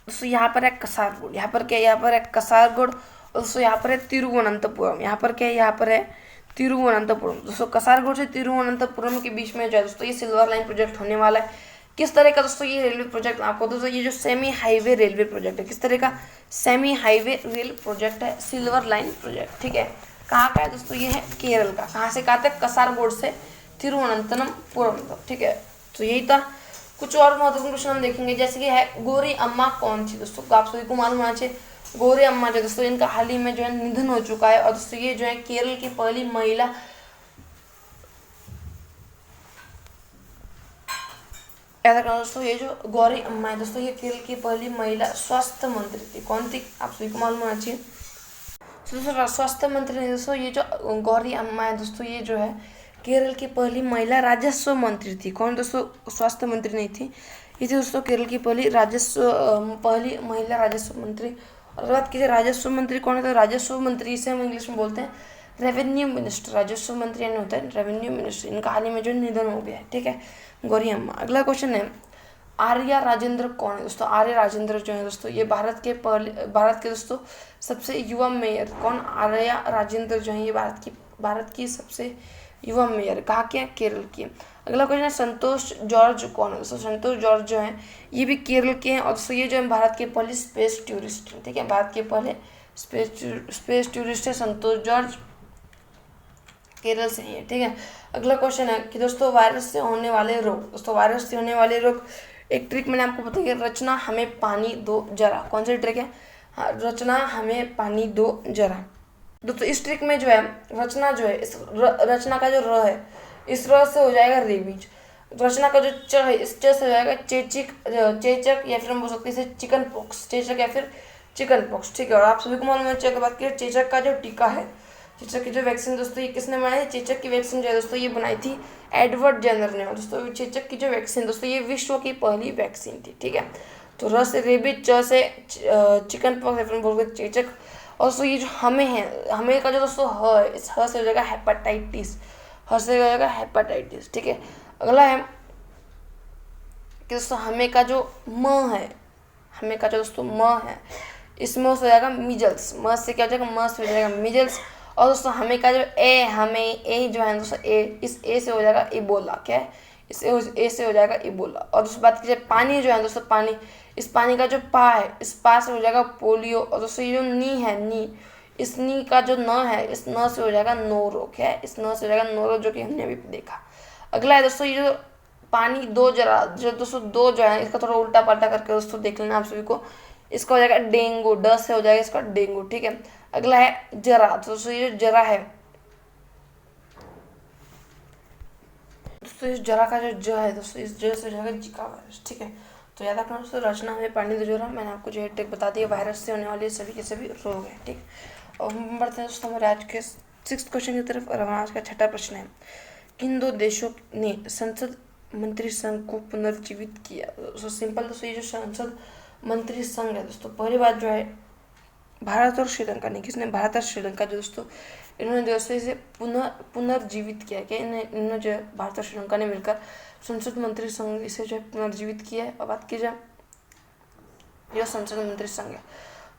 दोस्तों, यहाँ पर है कसारगोड, यहाँ पर क्या है? यहाँ पर है कसारगोड। दोस्तों यहाँ पर है तिरुवनंतपुरम, यहाँ पर क्या है? यहाँ पर है तिरुवनंतपुरम। दोस्तों कसारगोड से तिरुवनंतपुरम के बीच में जो है दोस्तों ये सिल्वर लाइन प्रोजेक्ट होने वाला है। किस तरह का दोस्तों ये रेलवे प्रोजेक्ट? आपको दोस्तों ये जो सेमी हाईवे रेलवे प्रोजेक्ट है, किस तरह का? सेमी हाईवे रेल प्रोजेक्ट है, सिल्वर लाइन प्रोजेक्ट। ठीक है, कहाँ का है दोस्तों? ये है केरल का। कहाँ से कहाँ तक? कसारगोड से तिरुवनंतपुरम तक। ठीक है, तो यही था। कुछ और महत्वपूर्ण प्रश्न हम देखेंगे, जैसे कि है गौरी अम्मा कौन थी दोस्तों? आप सभी को मालूम होना चाहिए, गौरी अम्मा जो दोस्तों इनका हाल ही में जो है निधन हो चुका है। और दोस्तों ये जो है केरल की पहली महिला याद रखना दोस्तों, ये जो गौरी अम्मा है दोस्तों, ये केरल की पहली महिला स्वास्थ्य मंत्री थी। कौन थी आप सभी को मालूम होना चाहिए। तो दोस्तों स्वास्थ्य मंत्री नहीं दोस्तों, ये जो गौरी अम्मा है दोस्तों, ये जो है केरल की पहली महिला राजस्व मंत्री थी। कौन दोस्तों, स्वास्थ्य मंत्री नहीं थी, ये थी दोस्तों केरल की पहली महिला राजस्व मंत्री। और बात कीजिए राजस्व मंत्री कौन है, तो राजस्व मंत्री इसे हम इंग्लिश में बोलते हैं रेवेन्यू मिनिस्टर। राजस्व मंत्री यानी होता है रेवेन्यू मिनिस्टर। इनका हाल ही में जो निधन हो गया है, ठीक है, गौरी अम्मा। अगला क्वेश्चन है आर्या राजेंद्र कौन है दोस्तों। आर्य राजेंद्र जो है दोस्तों, ये भारत के दोस्तों सबसे युवा मेयर। कौन, आर्या राजेंद्र जो है, ये भारत की सबसे युवा मेयर। कहाँ के हैं, केरल की। अगला क्वेश्चन है संतोष जॉर्ज कौन है दोस्तों। संतोष जॉर्ज जो है ये भी केरल के हैं। और दोस्तों ये जो है भारत के पहले स्पेस टूरिस्ट हैं, ठीक है, भारत के पहले स्पेस टूरिस्ट है संतोष जॉर्ज, केरल से ही है, ठीक है। अगला क्वेश्चन है कि दोस्तों वायरस से होने वाले रोग। दोस्तों वायरस से होने वाले रोग, एक ट्रिक मैंने आपको बताई, रचना हमें पानी दो जरा। कौन सी ट्रिक है, हाँ, रचना हमें पानी दो जरा। दोस्तों इस ट्रिक में जो है रचना जो है, इस रचना का जो र है, इस र से हो जाएगा रेबीज। रचना का जो च है, इस च से हो जाएगा चेचक या फिर हम बोल सकते हैं इसे चिकन पॉक्स, चेचक या फिर चिकन पॉक्स, ठीक है। और आप सभी को मालूम है की बात करें, चेचक का जो टीका है, चेचक की जो वैक्सीन दोस्तों, ये किसने बनाई थी, चेचक की वैक्सीन जो है दोस्तों, ये बनाई थी एडवर्ड जेनर ने। और दोस्तों चेचक की जो वैक्सीन दोस्तों, ये विश्व की पहली वैक्सीन थी, ठीक है। तो र से रेबीज, च से चिकन पॉक्स या फिर बोल चेचक। और दोस्तों ये जो हमें है, हमें का जो दोस्तों ह है, इस ह से हो जाएगा हेपेटाइटिस, ह से हो जाएगा हेपेटाइटिस, ठीक है। अगला है कि दोस्तों हमें का जो म है, हमें का जो दोस्तों म है, इसमें हो जाएगा मिजल्स। म से क्या हो जाएगा, म से हो जाएगा मिजल्स। और दोस्तों हमें का जो ए, हमें ए जो है दोस्तों, ए, इस ए से हो जाएगा इबोला। क्या है, इस ए से हो जाएगा इबोला। और दोस्तों बात कीजिए पानी जो है दोस्तों, पानी, इस पानी का जो पा है, इस पा से हो जाएगा पोलियो। और दोस्तों ये जो नी है, नी, इस नी का जो न है, इस न से हो जाएगा नोरो। क्या है, इस न से हो जाएगा नोरो, जो कि हमने अभी देखा। अगला है दोस्तों ये जो पानी दो जरा, जो दोस्तों दो जो है, इसका थोड़ा उल्टा पल्टा करके दोस्तों देख लेना आप सभी को। इसका हो जाएगा डेंगू, ड से हो जाएगा इसका डेंगू, ठीक है। अगला है जरा, तो दोस्तों ये जो जरा है दोस्तों, इस जरा का जो ज है दोस्तों, इस ज से हो जाएगा जिका वायरस, ठीक है। तो याद रखना दोस्तों, रचना हमें पानी दो जरा, मैंने आपको जो है ट्रिक बता दिया, वायरस से होने वाले सभी के सभी रोग हैं, ठीक। और हम बढ़ते हैं दोस्तों हमारे आज के 6th क्वेश्चन की तरफ। और हमारा आज का 6ठा प्रश्न है, किन दो देशों ने संसद मंत्री संघ को पुनर्जीवित किया। दोस्तों सिंपल दोस्तों, ये जो संसद मंत्री संघ है दोस्तों, पहली बात जो है भारत और श्रीलंका ने, किसने, भारत और श्रीलंका जो दोस्तों, इन्होंने दोस्तों इसे पुनर्जीवित किया। क्या इन्होंने जो है भारत और श्रीलंका ने मिलकर संसद मंत्री संघ इसे जो है पुनर्जीवित किया है। और बात की जाए जो संसद मंत्री संघ है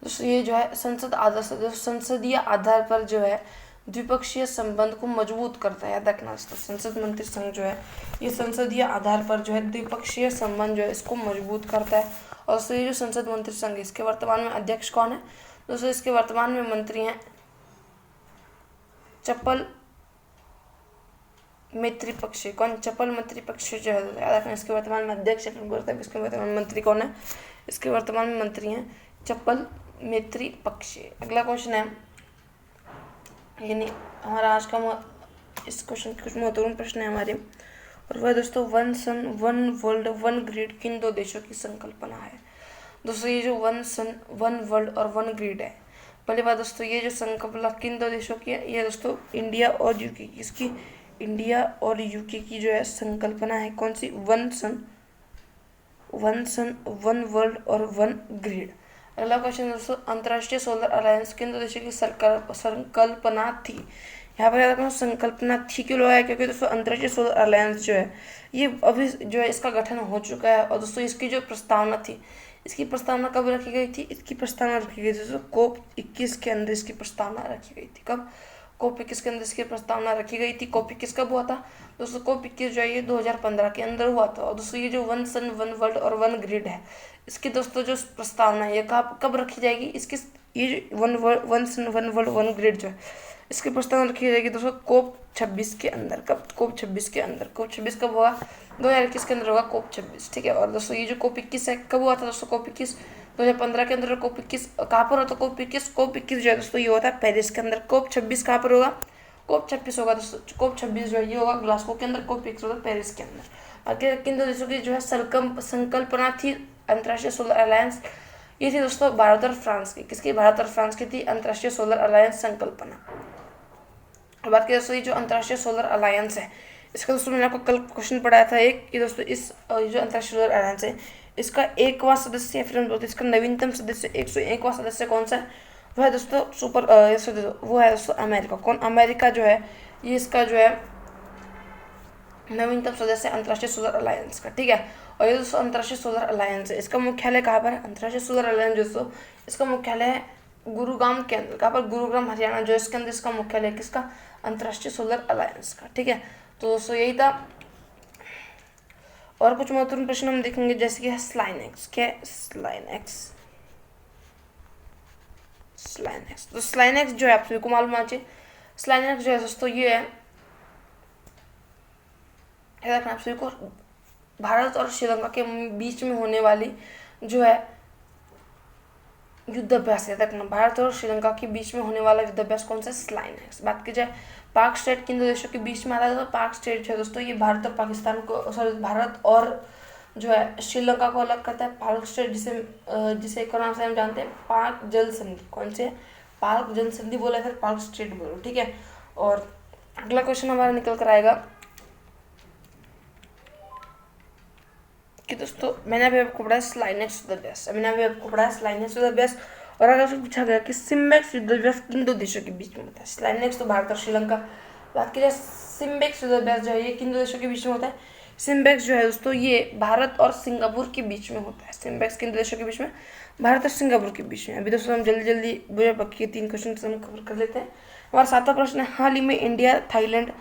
दोस्तों, ये जो है संसदीय आधार पर जो है द्विपक्षीय संबंध को मजबूत करता है। याद रखना दोस्तों, संसद मंत्री संघ जो है ये संसदीय आधार पर जो है द्विपक्षीय संबंध जो है इसको मजबूत करता है। और दोस्तों ये जो संसद मंत्री संघ है, इसके वर्तमान में अध्यक्ष कौन है दोस्तों, इसके वर्तमान में मंत्री हैं चपल मैत्रीपक्षी। कौन, चपल मैत्रीपक्षी जो है, याद रखना, इसके वर्तमान में अध्यक्ष, इसके वर्तमान में मंत्री कौन है, इसके वर्तमान में मंत्री हैं चपल मैत्रीपक्षी। अगला क्वेश्चन है, यानी हमारा आज का इस क्वेश्चन के कुछ महत्वपूर्ण प्रश्न है हमारे, और वह दोस्तों one sun one world one grid किन दो देशों की संकल्पना है। दोस्तों ये जो वन सन वन वर्ल्ड और वन ग्रिड है, पहली बात दोस्तों ये जो संकल्पना किन दो देशों की है, ये दोस्तों इंडिया और यूके की, इसकी इंडिया और यूके की जो है संकल्पना है। कौन सी, वन सन वन वर्ल्ड और वन ग्रिड। अगला क्वेश्चन दोस्तों, अंतर्राष्ट्रीय सोलर अलायंस किन दो देशों की संकल्पना थी। यहाँ पर याद रखना संकल्पना थी क्यों लगाया, क्योंकि दोस्तों अंतर्राष्ट्रीय सोलर अलायंस जो है ये अभी जो है इसका गठन हो चुका है। और दोस्तों इसकी जो प्रस्तावना थी, इसकी प्रस्तावना कब रखी गई थी, इसकी प्रस्तावना रखी गई थी दोस्तों COP 21 के अंदर इसकी प्रस्तावना रखी गई थी। कब, COP 21 के अंदर इसकी प्रस्तावना रखी गई थी। COP 21 कब हुआ था दोस्तों, COP 21 जो है ये 2015 के अंदर हुआ था। और दोस्तों ये जो वन सन वन वर्ल्ड और वन ग्रिड है, इसकी दोस्तों जो प्रस्तावना है ये कब रखी जाएगी, इसकी ये one sun one world one grid जो है इसकी प्रस्तावना रखी जाएगी दोस्तों COP 26 के अंदर। कब, COP 26 के अंदर। COP 26 कब होगा, 2021 के अंदर होगा COP 26, ठीक है। और दोस्तों ये जो COP 21 है कब हुआ था दोस्तों, COP 21 2015 के अंदर। COP 21 कहाँ पर होता है, COP 21 जो है दोस्तों ये होता है पेरिस के अंदर। COP 26 कहाँ पर होगा, कोप 26 होगा दोस्तों, कोप 26 जो है ये होगा ग्लासगो के अंदर, कोप 21 होगा पेरिस के अंदर। बाकी किन दो देशों की जो है संकल्पना थी अंतर्राष्ट्रीय सोलर अलायंस, ये थी दोस्तों भारत और फ्रांस की। किसकी? भारत और फ्रांस की थी अंतर्राष्ट्रीय सोलर अलायंस संकल्पना। और बात की दोस्तों ये जो अंतर्राष्ट्रीय सोलर अलायंस है, इसका दोस्तों मैंने आपको कल क्वेश्चन पढ़ाया था एक कि दोस्तों इस जो अंतर्राष्ट्रीय सोलर अलायंस है इसका 1वां सदस्य या फिर हम बोलते हैं इसका नवीनतम सदस्य 101वां सदस्य कौन सा है? वो है दोस्तों वो है दोस्तों अमेरिका। कौन? अमेरिका जो है ये इसका जो है नवीनतम सदस्य अंतर्राष्ट्रीय सोलर अलायंस का। ठीक है, और ये दोस्तों अंतर्राष्ट्रीय सोलर अलायंस है, इसका मुख्यालय कहाँ पर है? अंतर्राष्ट्रीय सोलर अलायंस दोस्तों इसका मुख्यालय है गुरुग्राम के अंदर। कहाँ पर? गुरुग्राम हरियाणा जो इसके अंदर इसका मुख्यालय किसका? अंतर्राष्ट्रीय सोलर अलायंस का। ठीक है, तो दोस्तों यही था। और कुछ महत्वपूर्ण प्रश्न हम देखेंगे जैसे कि स्लाइनेक्स। क्या? स्लाइनेक्स तो स्लाइनेक्स जो है आप सभी को मालूम होना चाहिए। स्लाइनेक्स जो है दोस्तों ये है, आप सभी को भारत और श्रीलंका के बीच में होने वाली जो है युद्ध अभ्यास है। तक भारत और श्रीलंका के बीच में होने वाला युद्ध अभ्यास कौन सा? स्लाइनेक्स। बात की जाए पाक स्टेट किन दो देशों के बीच में आता है, तो पाक स्टेट जो है दोस्तों ये भारत और पाकिस्तान को, सॉरी भारत और जो है श्रीलंका को अलग करता है। पाक स्टेट जिसे एक और नाम से हम जानते हैं पाक जल संधि। कौन से? पाक जल संधि बोला फिर पाक स्टेट बोलो। ठीक है, और अगला क्वेश्चन हमारा निकल कर आएगा कि दोस्तों मैंने अभी आपको पढ़ा स्लाइनेक्स युद्ध अभ्यास। और अगर आपसे पूछा गया कि सिम्बेक्स युद्ध अभ्यास किन दो देशों के बीच में होता है? स्लाइनेक्स तो भारत और श्रीलंका। बात की जाए सिम्बेक्स युद्ध अभ्यास जो है ये किन दो देशों के बीच में होता है? सिम्बेक्स जो है दोस्तों ये भारत और सिंगापुर के बीच में होता है। सिम्बेक्स किन दो देशों के बीच में? भारत और सिंगापुर के बीच में। अभी दोस्तों हम जल्दी बुरे बाकी 3 क्वेश्चन हम कवर कर लेते हैं। हमारा 7वां प्रश्न है, हाल ही में इंडिया थाईलैंड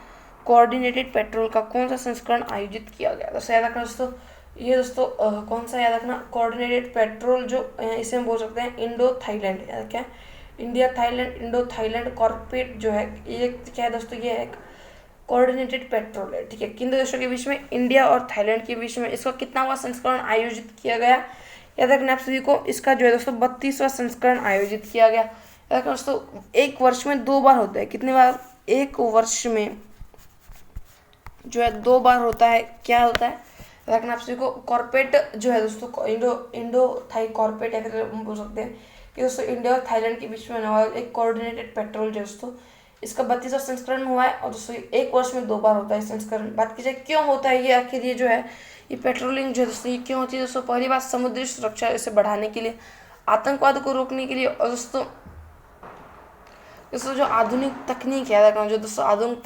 कोऑर्डिनेटेड पेट्रोल का कौन सा संस्करण आयोजित किया गया? दोस्तों याद रखना दोस्तों, ये दोस्तों कौन सा याद रखना? कोऑर्डिनेटेड पेट्रोल जो इसे हम बोल सकते हैं इंडो थाईलैंड। क्या? India Thailand Indo Thailand corporate जो है ये क्या है दोस्तों? ये एक कोऑर्डिनेटेड पेट्रोल है। ठीक है, किन दो देशों के बीच में? इंडिया और थाईलैंड के बीच में। इसका कितनावां संस्करण आयोजित किया गया? याद रखना आप सभी को, इसका जो है दोस्तों 32वां संस्करण आयोजित किया गया। याद रखना दोस्तों, एक वर्ष में 2 बार होता है। कितनी बार? एक वर्ष में जो है 2 बार होता है। क्या होता है? रखना आप सभी को, कॉर्पोरेट जो है दोस्तों इंडो थाई कॉर्पोरेट या फिर हम बोल सकते हैं कि दोस्तों इंडिया और थाईलैंड के बीच में होने वाला एक कोऑर्डिनेटेड पेट्रोल जो दोस्तों इसका 32वां संस्करण हुआ है। और दोस्तों एक वर्ष में 2 बार होता है संस्करण। बात की जाए क्यों होता है ये, आखिर ये जो है ये पेट्रोलिंग जो है दोस्तों ये क्यों होती है? दोस्तों पहली बात समुद्री सुरक्षा इसे बढ़ाने के लिए, आतंकवाद को रोकने के लिए, और दोस्तों जो आधुनिक तकनीक है जो दोस्तों आधुनिक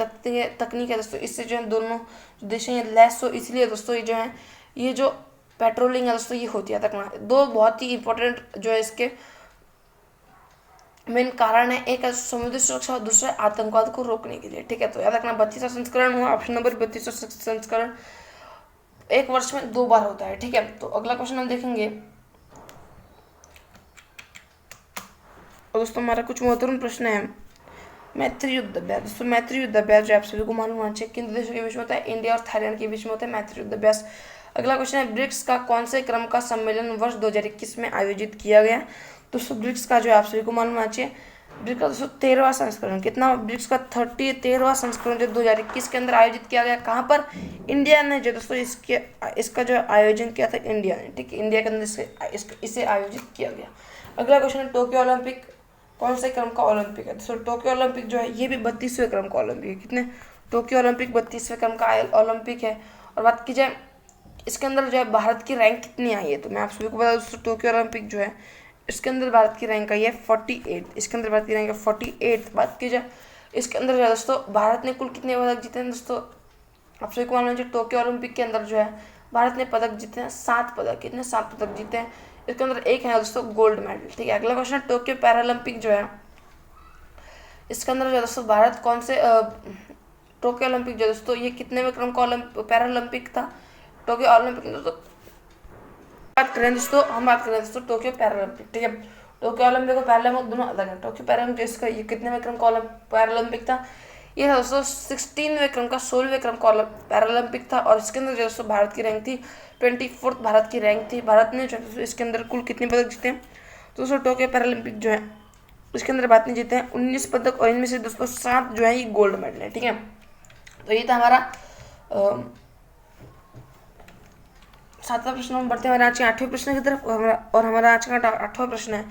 तकनीक है दोस्तों इससे जो है दोनों देश हैं लेस हो, इसलिए दोस्तों ये जो है ये जो पेट्रोलिंग है दोस्तों ये होती है। तक 2 बहुत ही इंपॉर्टेंट जो है इसके मेन कारण है, एक है समुद्री सुरक्षा और दूसरा आतंकवाद को रोकने के लिए। ठीक है, तो याद रखना 32वां संस्करण हुआ, ऑप्शन नंबर 32वां संस्करण एक वर्ष में 2 बार होता है। ठीक है, तो अगला क्वेश्चन हम देखेंगे। और दोस्तों हमारा कुछ महत्वपूर्ण प्रश्न है मैत्री युद्ध अभ्यास। दोस्तों मैत्री युद्ध अभ्यास जो आप सभी को मालूम होना चाहिए किन देशों के बीच में होता है? इंडिया और थाईलैंड के बीच में होता है मैत्री युद्ध अभ्यास। अगला क्वेश्चन है, ब्रिक्स का कौन से क्रम का सम्मेलन वर्ष 2021 में आयोजित किया गया? दोस्तों ब्रिक्स का जो आप सभी को मालूम होना चाहिए ब्रिक्स का दोस्तों 13वां संस्करण। कितना? ब्रिक्स का 13वां संस्करण जो 2021 के अंदर आयोजित किया गया। कहाँ पर? इंडिया ने जो दोस्तों इसका जो आयोजन किया था इंडिया ने। ठीक है, इंडिया के अंदर इसे आयोजित किया गया। अगला क्वेश्चन है, टोक्यो ओलंपिक कौन से क्रम का ओलंपिक है? दोस्तों टोक्यो ओलंपिक जो है ये भी 32वें क्रम का ओलंपिक है। कितने? टोक्यो ओलंपिक 32वें क्रम का ओलंपिक है। और बात की जाए इसके अंदर जो है भारत की रैंक कितनी आई है, तो मैं आप सभी को बता दूं दोस्तों टोक्यो ओलंपिक जो है इसके अंदर भारत की रैंक आई है 48। इसके अंदर भारत की रैंक है 48। बात की जाए इसके अंदर जो है दोस्तों भारत ने कुल कितने पदक जीते हैं? दोस्तों आप सभी को मालूम है टोक्यो ओलंपिक के अंदर जो है भारत ने पदक जीते हैं 7 पदक। कितने? 7 पदक जीते हैं। इसके अंदर एक है दोस्तों गोल्ड मेडल। ठीक है, अगला क्वेश्चन है, टोक्यो पैरालंपिक जो है इसके अंदर जो है दोस्तों भारत कौन से टोक्यो ओलंपिक जो दोस्तों ये कितने में क्रम का पैरालंपिक था? टोक्यो ओलंपिक दोस्तों हम बात करें दोस्तों टोक्यो पैरालंपिक। ठीक है, टोक्यो ओलंपिक और पैरालंपिक दोनों अलग है। टोक्यो पैरालंपिक इसका ये कितने क्रम का पैरालंपिक था? ये था दोस्तों 16वें क्रम का 16वें क्रम का पैरालंपिक था। और इसके अंदर जो दोस्तों भारत की रैंक थी 24th भारत की रैंक थी। भारत ने जो इसके अंदर कुल कितने पदक जीते? दोस्तों टोक्यो पैरालंपिक जो है इसके अंदर भारत ने जीते हैं 19 पदक और इनमें से दोस्तों 7 जो है ये गोल्ड मेडल है। ठीक है, तो ये था हमारा 7वां प्रश्न। हम बढ़ते हैं हमारे आज के 8वें प्रश्न की तरफ और हमारा आज का 8वां प्रश्न है,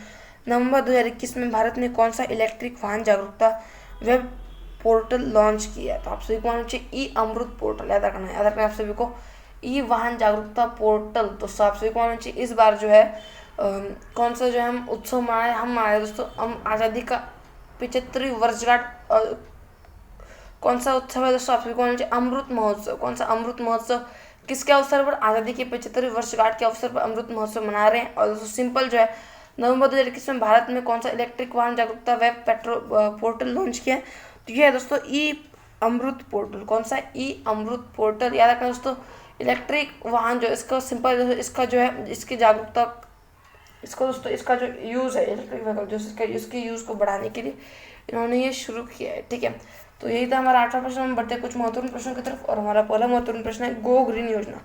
नवंबर 2021 में भारत ने कौन सा इलेक्ट्रिक वाहन जागरूकता वेब पोर्टल लॉन्च किया है? तो आप सभी को मालूम चाहिए ई अमृत पोर्टल, याद रखना आप सभी को, ई वाहन जागरूकता पोर्टल। दोस्तों आप सभी को मालूम चाहिए इस बार जो है कौन सा जो है हम उत्सव मनाए दोस्तों, हम आज़ादी का 75वीं वर्षगांठ कौन सा उत्सव है दोस्तों? आप सभी को मालूम चाहिए अमृत महोत्सव। कौन सा अमृत महोत्सव? किसके अवसर पर? आज़ादी की 75वीं वर्षगांठ के अवसर पर अमृत महोत्सव मना रहे हैं। और दोस्तों सिंपल जो है नवंबर 2021 में भारत में कौन सा इलेक्ट्रिक वाहन जागरूकता वेब पोर्टल लॉन्च किया है? तो ये है दोस्तों ई अमृत पोर्टल। कौन सा? ई अमृत पोर्टल। याद रखना दोस्तों, इलेक्ट्रिक वाहन जो इसका सिंपल इसका जो है इसकी जागरूकता, इसको दोस्तों इसका जो यूज़ है इलेक्ट्रिक व्हीकल जो इसके यूज़ को बढ़ाने के लिए इन्होंने ये शुरू किया है। ठीक है, तो यही था हमारा 8वां प्रश्न। हम बढ़ते हैं कुछ महत्वपूर्ण प्रश्नों की तरफ और हमारा पहला महत्वपूर्ण प्रश्न है गो ग्रीन योजना।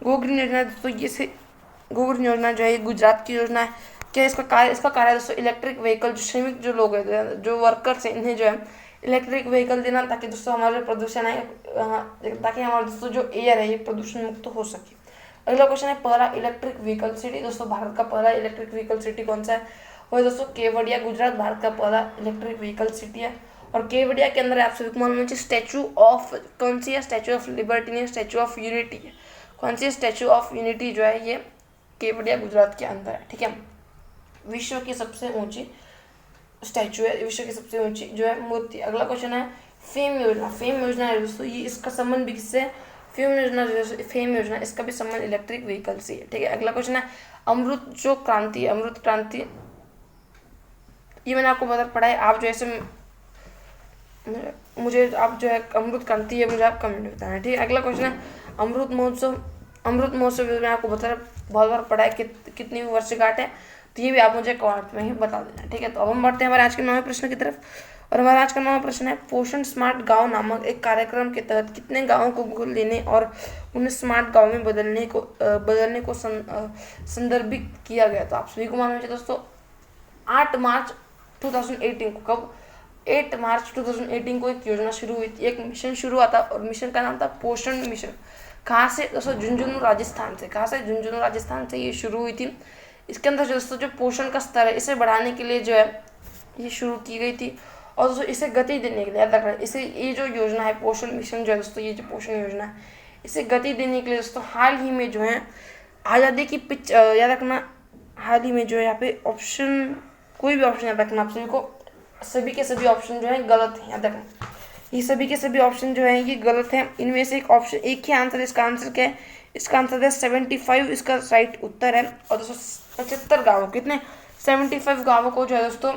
गो ग्रीन योजना दोस्तों गो ग्रीन योजना जो है ये गुजरात की योजना है। क्या इसका कार्य दोस्तों इलेक्ट्रिक व्हीकल जो श्रमिक जो लोग हैं जो वर्कर्स हैं इन्हें जो है इलेक्ट्रिक व्हीकल देना, ताकि दोस्तों हमारे जो प्रदूषण है ताकि हमारा दोस्तों जो एयर है ये प्रदूषण मुक्त हो सके। अगला क्वेश्चन है पहला इलेक्ट्रिक व्हीकल सिटी। दोस्तों भारत का पहला इलेक्ट्रिक व्हीकल सिटी कौन सा है? वो दोस्तों केवड़िया, गुजरात भारत का पहला इलेक्ट्रिक व्हीकल सिटी है। और केवड़िया के अंदर आप सभी को मालूम है स्टैचू ऑफ कौन सी है? स्टैचू ऑफ लिबर्टी नहीं, स्टैचू ऑफ यूनिटी है। कौन सी? स्टैचू ऑफ यूनिटी जो है ये केवड़िया गुजरात के अंदर है। ठीक है, विश्व की सबसे ऊंची स्टैचू है, विश्व की सबसे ऊंची जो है मूर्ति। अगला क्वेश्चन है फेम योजना। फेम योजना है दोस्तों ये इसका संबंध भी किससे? फेम योजना इसका भी संबंध इलेक्ट्रिक व्हीकल से है। ठीक है, अगला क्वेश्चन है अमृत जो क्रांति, अमृत क्रांति ये मैंने आपको बता पढ़ा है। आप जो ऐसे मुझे आप जो है अमृत क्रांति है मुझे आप कमेंट बताना। ठीक है, अगला क्वेश्चन है अमृत महोत्सव। अमृत महोत्सव मैंने आपको बताया बहुत बार पढ़ा है कितनी वर्षगांठ है, तो ये भी आप मुझे कमेंट में ही बता देना। ठीक है, तो अब हम बढ़ते हैं हमारे आज के 9वें प्रश्न की तरफ और हमारा आज का 9वां प्रश्न है पोषण स्मार्ट गांव नामक एक कार्यक्रम के तहत कितने गांवों को गोद लेने और उन्हें स्मार्ट गांव में बदलने को संदर्भित किया गया? तो आप सभी को मालूम है दोस्तों 8 मार्च 2018 को, कब? 8 मार्च 2018 को एक योजना शुरू हुई थी, एक मिशन शुरू हुआ था और मिशन का नाम था पोषण मिशन। कहाँ से दोस्तों? झुंझुनू राजस्थान से। कहाँ से? झुंझुनू राजस्थान से ये शुरू हुई थी। इसके अंदर दोस्तों जो पोषण का स्तर है इसे बढ़ाने के लिए जो है ये शुरू की गई थी और दोस्तों इसे गति देने के लिए याद रखना इसे ये जो योजना है पोषण मिशन जो है दोस्तों ये जो पोषण योजना है इसे गति देने के लिए दोस्तों हाल ही में जो है आज़ादी की याद रखना हाल ही में जो है यहाँ पे ऑप्शन कोई भी ऑप्शन याद रखना, आप सभी को सभी के सभी ऑप्शन जो है गलत है, याद रखना ये सभी के सभी ऑप्शन जो है ये गलत है। इनमें से एक ऑप्शन एक ही आंसर, इसका आंसर क्या है? इसका आंसर है 75 इसका राइट उत्तर है। और दोस्तों 75 गाँवों कितने 75 गाँवों को जो है दोस्तों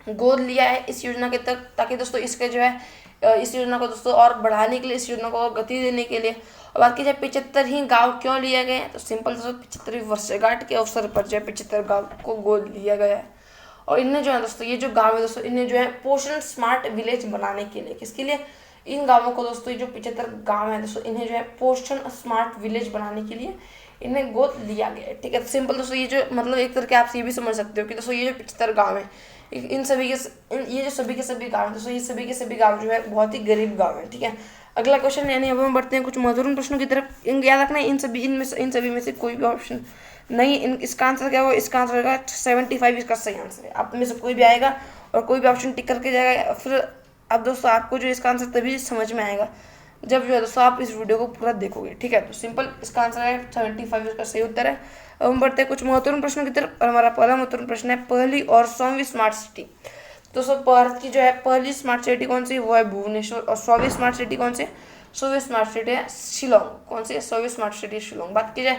गोद लिया है इस योजना के तक, ताकि दोस्तों इसके जो है इस योजना को दोस्तों और बढ़ाने के लिए, इस योजना को गति देने के लिए। और बात की जाए 75 ही गाँव क्यों लिया गया है, तो सिंपल दोस्तों 75वीं वर्षगांठ के अवसर पर जो है 75 गाँव को गोद लिया गया है। और इन्हें जो है दोस्तों ये जो गाँव है दोस्तों इन्हें जो है पोषण स्मार्ट विलेज बनाने के लिए, किसके लिए? इन गाँवों को दोस्तों ये जो 75 गाँव है दोस्तों इन्हें जो है पोषण स्मार्ट विलेज बनाने के लिए इन्हें गोद लिया गया है। ठीक है, तो सिंपल दोस्तों ये जो मतलब एक तरह के आप ये भी समझ सकते हो कि दोस्तों ये जो 75 गाँव है इन सभी के ये जो सभी के सभी गाँव दोस्तों ये सभी के सभी गाँव जो है बहुत ही गरीब गाँव है। ठीक है, अगला क्वेश्चन यानी अब हम बढ़ते हैं कुछ महत्वपूर्ण प्रश्नों की तरफ। याद रखना इन सभी में से कोई भी ऑप्शन नहीं, इसका आंसर क्या होगा? इसका आंसर होगा 75 इसका सही आंसर है। आप में से कोई भी आएगा और कोई भी ऑप्शन टिक करके जाएगा, फिर अब दोस्तों आपको जो इसका आंसर तभी समझ में आएगा जब जो है दोस्तों आप इस वीडियो को पूरा देखोगे। ठीक है, तो सिंपल इसका आंसर है 75 इसका सही उत्तर है। अब हम बढ़ते हैं कुछ महत्वपूर्ण प्रश्नों की तरफ और हमारा पहला महत्वपूर्ण प्रश्न है पहली और 100वीं स्मार्ट सिटी। दोस्तों भारत की जो है पहली स्मार्ट सिटी कौन सी? वो है भुवनेश्वर। और 100वीं स्मार्ट सिटी कौन सी? 100वीं स्मार्ट सिटी है शिलोंग। कौन सी है? 100वीं स्मार्ट सिटी शिलोंग। बात की जाए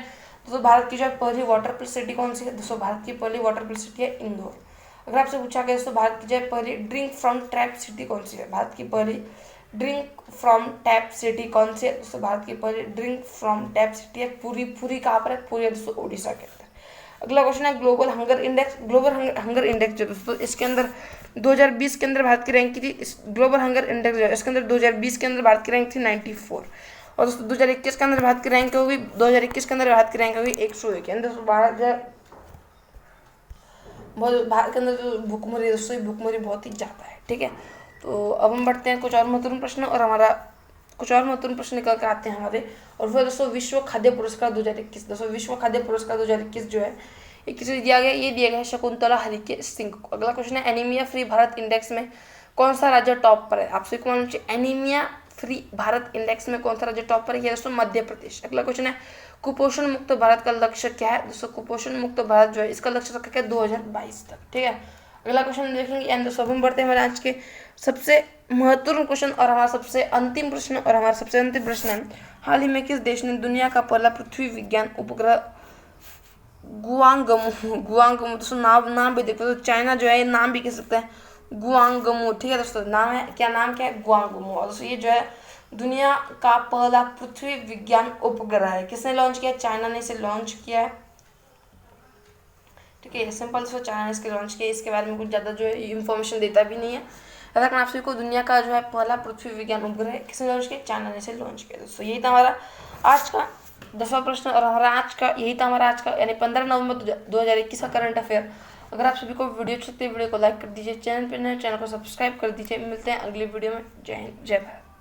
दोस्तों भारत की जो है पहली वाटर प्रूफ सिटी कौन सी है? दोस्तों भारत की पहली वाटर प्रूफ सिटी है इंदौर। अगर आपसे पूछा गया दोस्तों भारत की जो है पहली ड्रिंक फ्रॉम टैप सिटी कौन सी है? भारत की पहली ड्रिंक फ्रॉम टैप सिटी कौन सी है? दोस्तों भारत की पहली ड्रिंक फ्रॉम टैप सिटी है पूरी कहाँ पर है? पूरी दोस्तों उड़ीसा के अंदर। अगला क्वेश्चन है global hunger index. Global hunger index जो दोस्तों इसके अंदर 2020 के अंदर भारत की रैंक की थी, ग्लोबल हंगर इंडेक्स जो है इसके अंदर 2020 के अंदर भारत की रैंक थी 94। और दोस्तों 2021 के अंदर भारत की रैंक होगी 2021 के अंदर भारत की रैंक होगी 101। यानी दोस्तों भारत जो है बहुत भारत के अंदर जो भूखमरी है दोस्तों, ये भूखमरी बहुत ही ज़्यादा है। ठीक है, तो अब हम बढ़ते हैं कुछ और महत्वपूर्ण प्रश्न, और हमारा कुछ और महत्वपूर्ण प्रश्न निकल के आते हैं हमारे। और वो दोस्तों विश्व खाद्य पुरस्कार 2021। दोस्तों विश्व खाद्य पुरस्कार 2021 जो है ये किसे दिया गया, ये दिया गया है शकुंतला हरिके सिंह को। अगला क्वेश्चन है, एनीमिया फ्री भारत इंडेक्स में कौन सा राज्य टॉप पर है? आप सभी को मालूम चाहिए, एनीमिया फ्री भारत इंडेक्स में कौन सा राज्य टॉप पर है? दोस्तों मध्य प्रदेश। अगला क्वेश्चन है, कुपोषण मुक्त भारत का लक्ष्य क्या है? दोस्तों कुपोषण मुक्त भारत जो है इसका लक्ष्य रखा गया 2022 तक। ठीक है, अगला क्वेश्चन देखेंगे। एंड दोस्तों हम बढ़ते हैं हमारे आज के सबसे महत्वपूर्ण क्वेश्चन और हमारा सबसे अंतिम प्रश्न। और हमारा सबसे अंतिम प्रश्न है, हाल ही में किस देश ने दुनिया का पहला पृथ्वी विज्ञान उपग्रह गुआंगमू दोस्तों नाम भी देखते हो तो चाइना जो है नाम भी कह सकते हैं गुआंगमू। ठीक है दोस्तों, नाम है क्या है गुआंगमू। और दोस्तों ये जो है दुनिया का पहला पृथ्वी विज्ञान उपग्रह है। किसने लॉन्च किया? चाइना ने इसे लॉन्च किया है। ठीक है, सिंपल से चाइना ने इसके लॉन्च किया, इसके बारे में कुछ ज़्यादा जो है इंफॉर्मेशन देता भी नहीं है। अगर आप सभी को दुनिया का जो है पहला पृथ्वी विज्ञान उपग्रह किसने लॉन्च किया? चाइना ने इसे लॉन्च किया। दोस्तों यही था हमारा आज का 10वां प्रश्न, और हमारा आज का यही था हमारा आज का यानी 15 नवंबर 2021 का करंट अफेयर। अगर आप सभी को वीडियो अच्छी लगती है वीडियो को लाइक कर दीजिए, चैनल पर नए चैनल को सब्सक्राइब कर दीजिए। मिलते हैं अगली वीडियो में। जय हिंद, जय भारत।